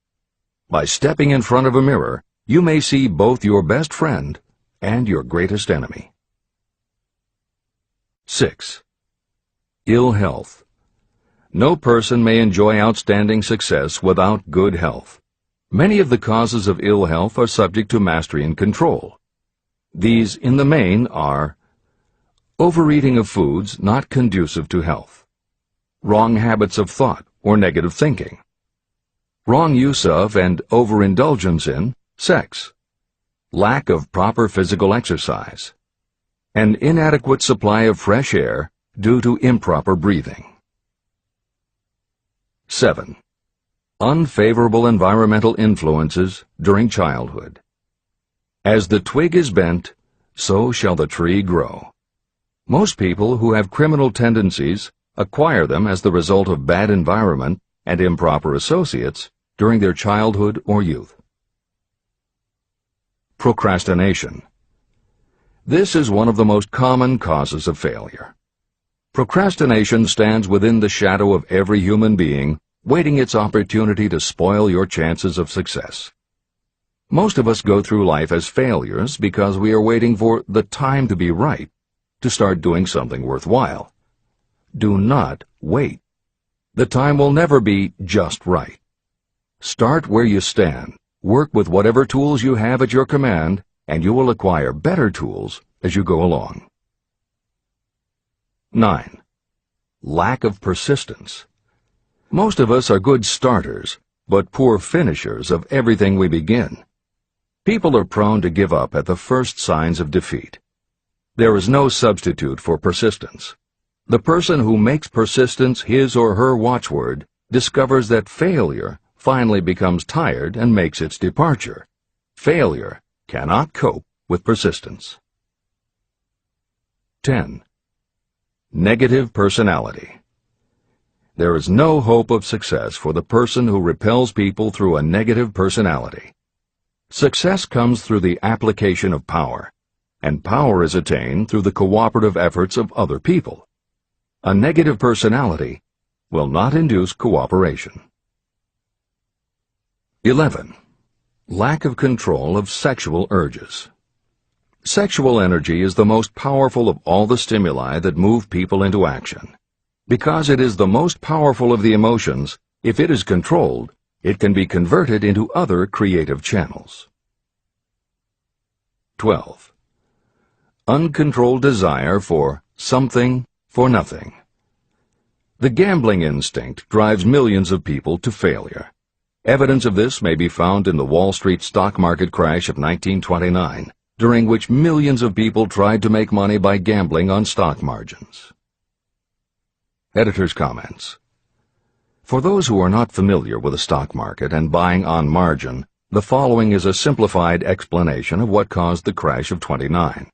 By stepping in front of a mirror, you may see both your best friend and your greatest enemy. 6. Ill health. No person may enjoy outstanding success without good health. Many of the causes of ill health are subject to mastery and control. These, in the main, are overeating of foods not conducive to health, wrong habits of thought or negative thinking, wrong use of and overindulgence in sex, lack of proper physical exercise, an inadequate supply of fresh air due to improper breathing. 7. Unfavorable environmental influences during childhood. As the twig is bent, so shall the tree grow. Most people who have criminal tendencies acquire them as the result of bad environment and improper associates during their childhood or youth. Procrastination. This is one of the most common causes of failure. Procrastination stands within the shadow of every human being, waiting its opportunity to spoil your chances of success. Most of us go through life as failures because we are waiting for the time to be right to start doing something worthwhile. Do not wait. The time will never be just right. Start where you stand, work with whatever tools you have at your command, and you will acquire better tools as you go along. 9. Lack of persistence. Most of us are good starters, but poor finishers of everything we begin. People are prone to give up at the first signs of defeat. There is no substitute for persistence. The person who makes persistence his or her watchword discovers that failure finally becomes tired and makes its departure. Failure cannot cope with persistence. 10. Negative personality. There is no hope of success for the person who repels people through a negative personality. Success comes through the application of power, and power is attained through the cooperative efforts of other people. A negative personality will not induce cooperation. 11. Lack of control of sexual urges. Sexual energy is the most powerful of all the stimuli that move people into action. Because it is the most powerful of the emotions, if it is controlled, it can be converted into other creative channels. 12. Uncontrolled desire for something for nothing. The gambling instinct drives millions of people to failure. Evidence of this may be found in the Wall Street stock market crash of 1929, during which millions of people tried to make money by gambling on stock margins. Editor's comments. For those who are not familiar with the stock market and buying on margin, the following is a simplified explanation of what caused the crash of '29.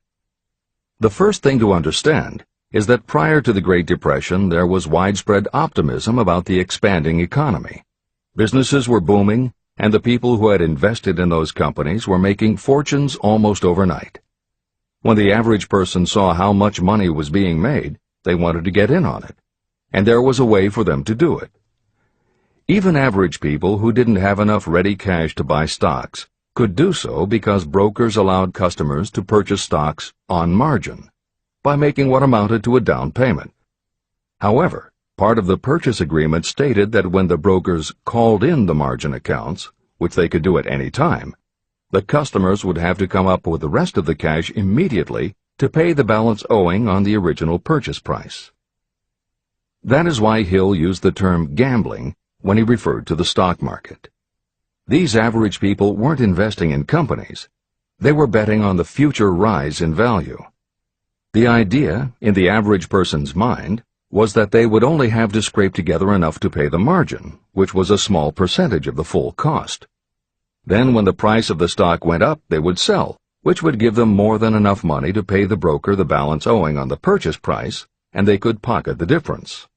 The first thing to understand is that prior to the Great Depression there was widespread optimism about the expanding economy. Businesses were booming, and the people who had invested in those companies were making fortunes almost overnight. When the average person saw how much money was being made, they wanted to get in on it, and there was a way for them to do it. Even average people who didn't have enough ready cash to buy stocks could do so because brokers allowed customers to purchase stocks on margin by making what amounted to a down payment. However, part of the purchase agreement stated that when the brokers called in the margin accounts, which they could do at any time, the customers would have to come up with the rest of the cash immediately to pay the balance owing on the original purchase price. That is why Hill used the term gambling when he referred to the stock market. These average people weren't investing in companies. They were betting on the future rise in value. The idea, in the average person's mind, was that they would only have to scrape together enough to pay the margin, which was a small percentage of the full cost. Then when the price of the stock went up, they would sell, which would give them more than enough money to pay the broker the balance owing on the purchase price, and they could pocket the difference.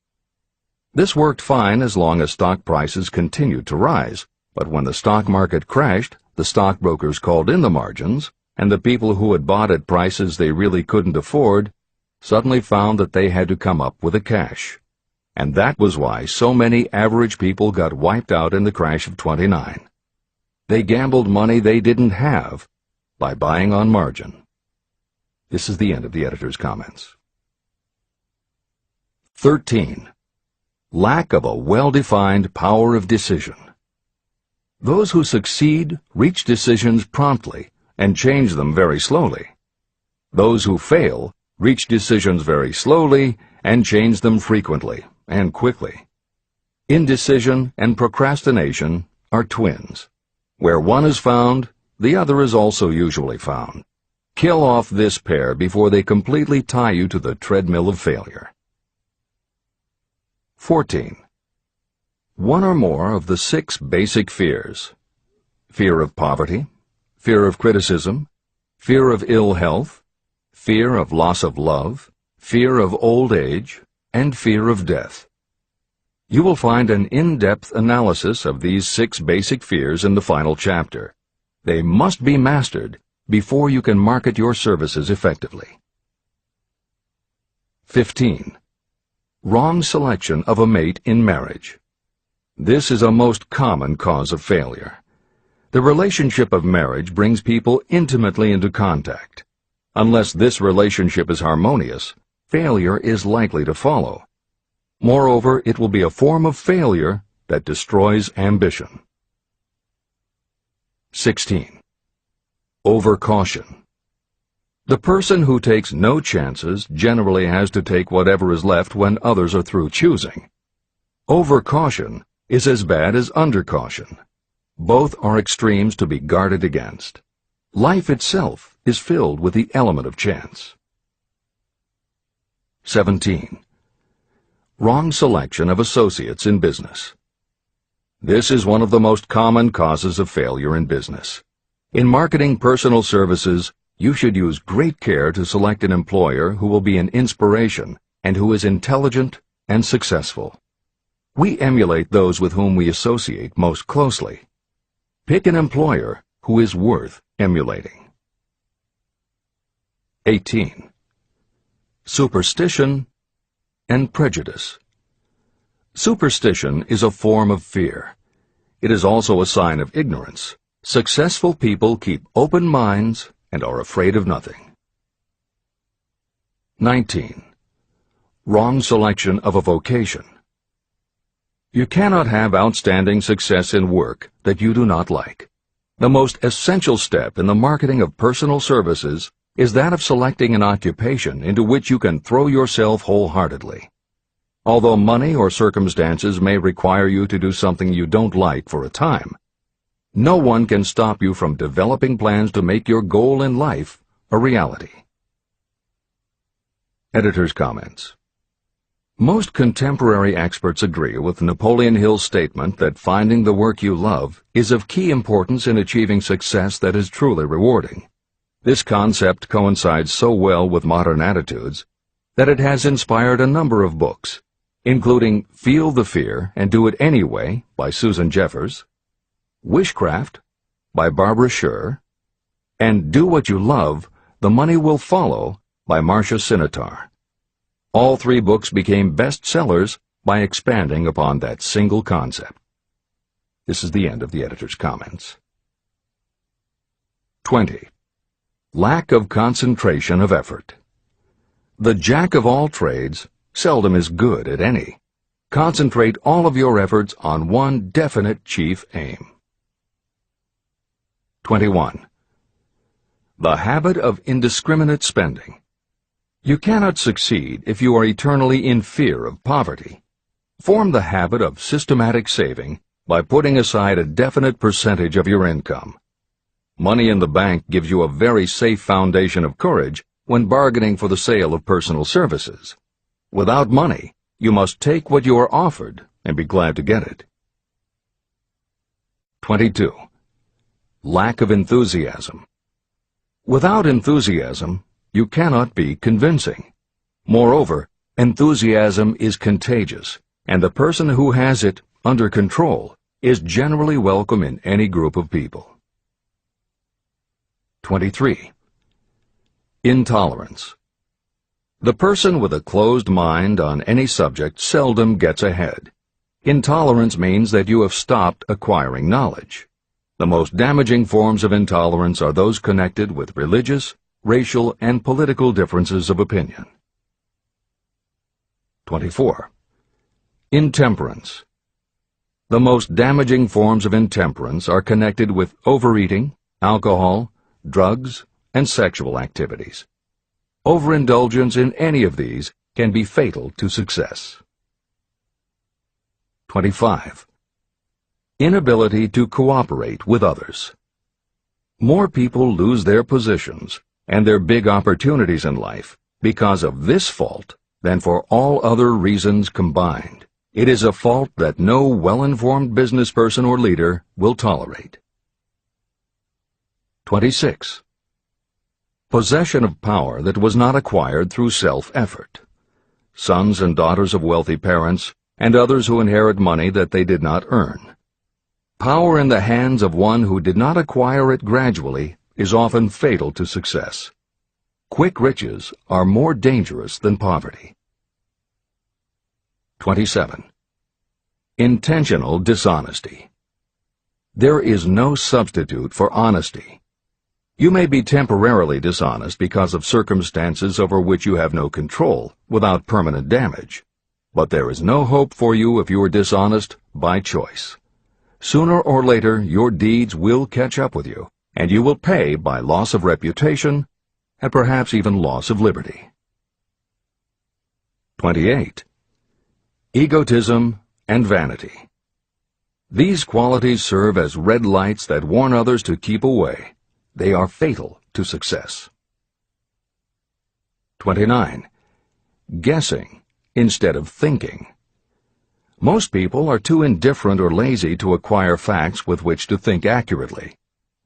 This worked fine as long as stock prices continued to rise, but when the stock market crashed, the stockbrokers called in the margins, and the people who had bought at prices they really couldn't afford suddenly found that they had to come up with the cash. And that was why so many average people got wiped out in the crash of '29. They gambled money they didn't have by buying on margin. This is the end of the editor's comments. 13. Lack of a well-defined power of decision. Those who succeed reach decisions promptly and change them very slowly. Those who fail reach decisions very slowly and change them frequently and quickly. Indecision and procrastination are twins. Where one is found, the other is also usually found. Kill off this pair before they completely tie you to the treadmill of failure. 14. One or more of the 6 basic fears: fear of poverty, fear of criticism, fear of ill health, fear of loss of love, fear of old age, and fear of death. You will find an in-depth analysis of these 6 basic fears in the final chapter. They must be mastered before you can market your services effectively. 15. Wrong selection of a mate in marriage. This is a most common cause of failure. The relationship of marriage brings people intimately into contact. Unless this relationship is harmonious, failure is likely to follow. Moreover, it will be a form of failure that destroys ambition. 16. Overcaution. The person who takes no chances generally has to take whatever is left when others are through choosing. Overcaution is as bad as undercaution. Both are extremes to be guarded against. Life itself is filled with the element of chance. 17. Wrong selection of associates in business. This is one of the most common causes of failure in business. In marketing personal services, you should use great care to select an employer who will be an inspiration and who is intelligent and successful. We emulate those with whom we associate most closely. Pick an employer who is worth emulating. 18. Superstition and prejudice. Superstition is a form of fear. It is also a sign of ignorance. Successful people keep open minds and are afraid of nothing. 19. Wrong selection of a vocation. You cannot have outstanding success in work that you do not like. The most essential step in the marketing of personal services is that of selecting an occupation into which you can throw yourself wholeheartedly. Although money or circumstances may require you to do something you don't like for a time, no one can stop you from developing plans to make your goal in life a reality. Editor's comments. Most contemporary experts agree with Napoleon Hill's statement that finding the work you love is of key importance in achieving success that is truly rewarding. This concept coincides so well with modern attitudes that it has inspired a number of books, including Feel the Fear and Do It Anyway by Susan Jeffers, Wishcraft by Barbara Sher, and Do What You Love, The Money Will Follow by Marcia Sinitar. All three books became bestsellers by expanding upon that single concept. This is the end of the editor's comments. 20. Lack of concentration of effort. The jack of all trades seldom is good at any. Concentrate all of your efforts on one definite chief aim. 21. The habit of indiscriminate spending. You cannot succeed if you are eternally in fear of poverty. Form the habit of systematic saving by putting aside a definite percentage of your income. Money in the bank gives you a very safe foundation of courage when bargaining for the sale of personal services. Without money, you must take what you are offered and be glad to get it. 22. Lack of enthusiasm. Without enthusiasm, you cannot be convincing. Moreover, enthusiasm is contagious, and the person who has it under control is generally welcome in any group of people. 23. Intolerance. The person with a closed mind on any subject seldom gets ahead. Intolerance means that you have stopped acquiring knowledge. The most damaging forms of intolerance are those connected with religious, racial, and political differences of opinion. 24. Intemperance. The most damaging forms of intemperance are connected with overeating, alcohol, drugs, and sexual activities. Overindulgence in any of these can be fatal to success. 25. Inability to cooperate with others. More people lose their positions and their big opportunities in life because of this fault than for all other reasons combined. It is a fault that no well-informed business person or leader will tolerate. 26. Possession of power that was not acquired through self-effort. Sons and daughters of wealthy parents and others who inherit money that they did not earn. Power in the hands of one who did not acquire it gradually is often fatal to success. Quick riches are more dangerous than poverty. 27. Intentional dishonesty. There is no substitute for honesty. You may be temporarily dishonest because of circumstances over which you have no control without permanent damage, but there is no hope for you if you are dishonest by choice. Sooner or later, your deeds will catch up with you, and you will pay by loss of reputation and perhaps even loss of liberty. 28. Egotism and vanity. These qualities serve as red lights that warn others to keep away. They are fatal to success. 29. Guessing instead of thinking. Most people are too indifferent or lazy to acquire facts with which to think accurately.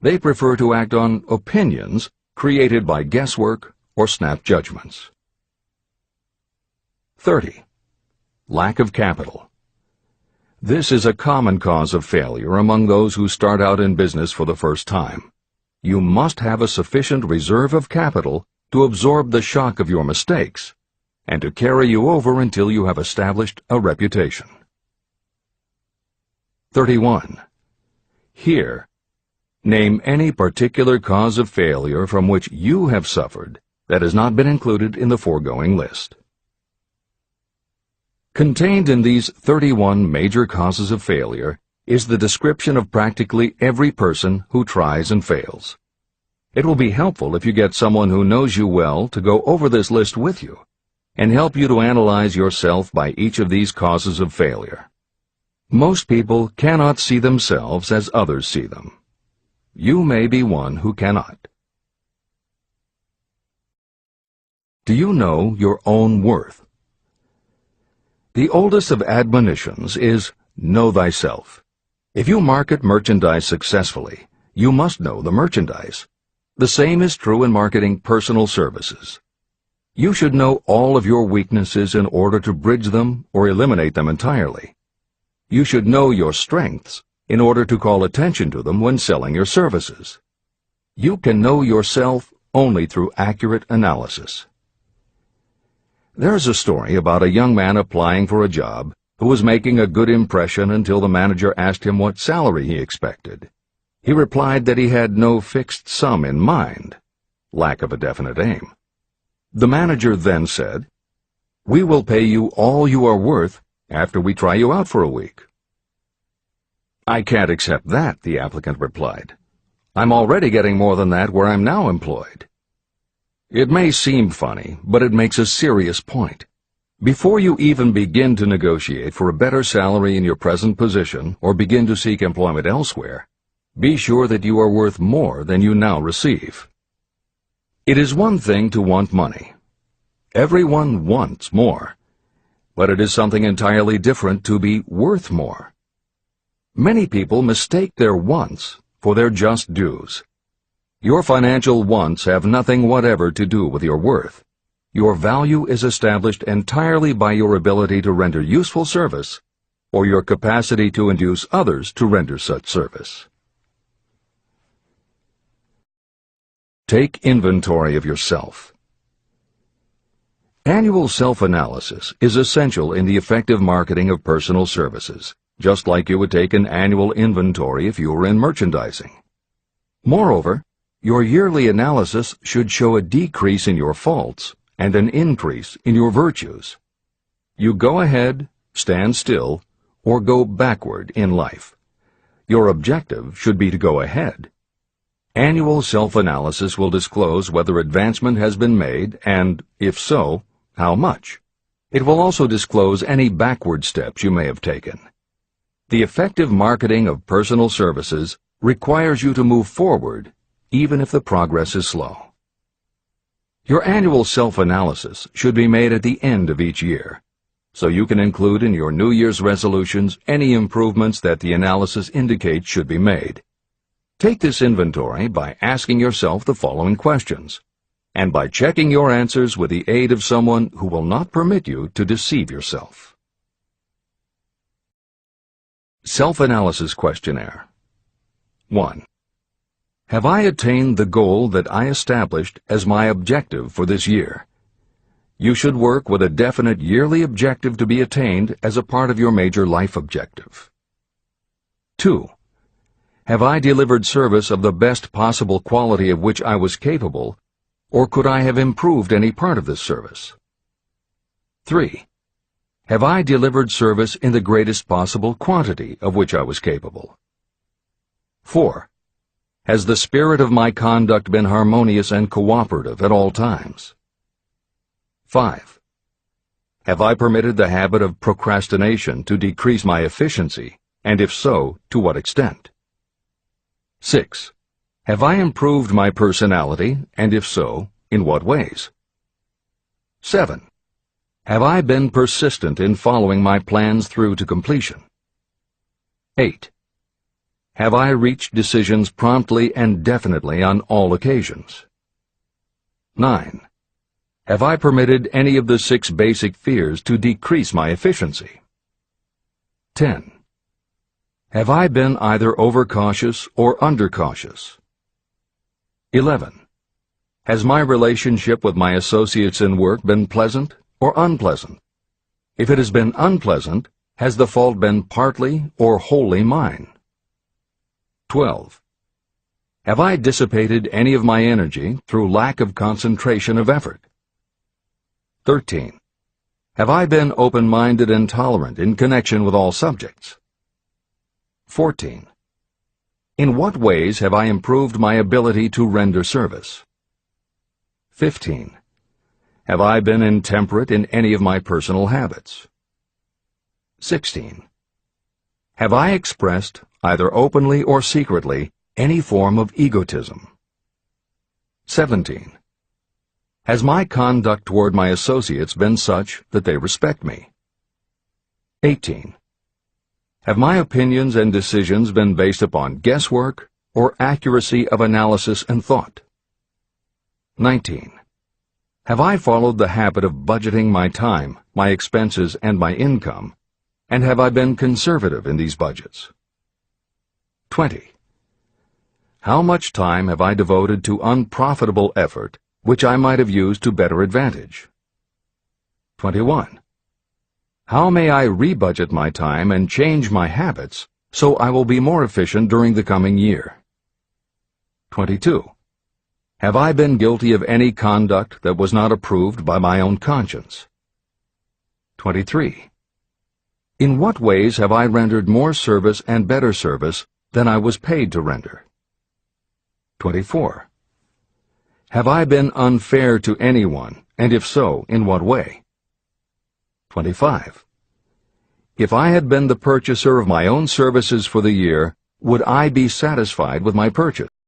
They prefer to act on opinions created by guesswork or snap judgments. 30. Lack of capital. This is a common cause of failure among those who start out in business for the first time. You must have a sufficient reserve of capital to absorb the shock of your mistakes and to carry you over until you have established a reputation. 31. Here, name any particular cause of failure from which you have suffered that has not been included in the foregoing list. Contained in these 31 major causes of failure is the description of practically every person who tries and fails. It will be helpful if you get someone who knows you well to go over this list with you and help you to analyze yourself by each of these causes of failure. Most people cannot see themselves as others see them. You may be one who cannot. Do you know your own worth? The oldest of admonitions is, know thyself. If you market merchandise successfully, you must know the merchandise. The same is true in marketing personal services. You should know all of your weaknesses in order to bridge them or eliminate them entirely. You should know your strengths in order to call attention to them when selling your services. You can know yourself only through accurate analysis. There is a story about a young man applying for a job who was making a good impression until the manager asked him what salary he expected. He replied that he had no fixed sum in mind, lack of a definite aim. The manager then said, "We will pay you all you are worth after we try you out for a week." "I can't accept that," the applicant replied. "I'm already getting more than that where I'm now employed." It may seem funny, but it makes a serious point. Before you even begin to negotiate for a better salary in your present position or begin to seek employment elsewhere, be sure that you are worth more than you now receive. It is one thing to want money. Everyone wants more. But it is something entirely different to be worth more. Many people mistake their wants for their just dues. Your financial wants have nothing whatever to do with your worth. Your value is established entirely by your ability to render useful service or your capacity to induce others to render such service. Take inventory of yourself. Annual self-analysis is essential in the effective marketing of personal services, just like you would take an annual inventory if you were in merchandising. Moreover, your yearly analysis should show a decrease in your faults and an increase in your virtues. You go ahead, stand still, or go backward in life. Your objective should be to go ahead. Annual self-analysis will disclose whether advancement has been made and, if so, how much. It will also disclose any backward steps you may have taken. The effective marketing of personal services requires you to move forward, even if the progress is slow. Your annual self-analysis should be made at the end of each year, so you can include in your New Year's resolutions any improvements that the analysis indicates should be made. Take this inventory by asking yourself the following questions, and by checking your answers with the aid of someone who will not permit you to deceive yourself. Self-analysis questionnaire. 1. Have I attained the goal that I established as my objective for this year? You should work with a definite yearly objective to be attained as a part of your major life objective. 2. Have I delivered service of the best possible quality of which I was capable, or could I have improved any part of this service? 3. Have I delivered service in the greatest possible quantity of which I was capable? 4. Has the spirit of my conduct been harmonious and cooperative at all times? 5. Have I permitted the habit of procrastination to decrease my efficiency, and if so, to what extent? 6. Have I improved my personality, and if so, in what ways? 7. Have I been persistent in following my plans through to completion? 8. Have I reached decisions promptly and definitely on all occasions? 9. Have I permitted any of the 6 basic fears to decrease my efficiency? 10. Have I been either overcautious or undercautious? 11. Has my relationship with my associates in work been pleasant or unpleasant? If it has been unpleasant, has the fault been partly or wholly mine? 12. Have I dissipated any of my energy through lack of concentration of effort? 13. Have I been open-minded and tolerant in connection with all subjects? 14. In what ways have I improved my ability to render service? 15. Have I been intemperate in any of my personal habits? 16. Have I expressed, either openly or secretly, any form of egotism? 17. Has my conduct toward my associates been such that they respect me? 18. Have my opinions and decisions been based upon guesswork or accuracy of analysis and thought? 19. Have I followed the habit of budgeting my time, my expenses, and my income, and have I been conservative in these budgets? 20. How much time have I devoted to unprofitable effort which I might have used to better advantage? 21. How may I rebudget my time and change my habits so I will be more efficient during the coming year? 22. Have I been guilty of any conduct that was not approved by my own conscience? 23. In what ways have I rendered more service and better service than I was paid to render? 24. Have I been unfair to anyone, and if so, in what way? 25. If I had been the purchaser of my own services for the year, would I be satisfied with my purchase?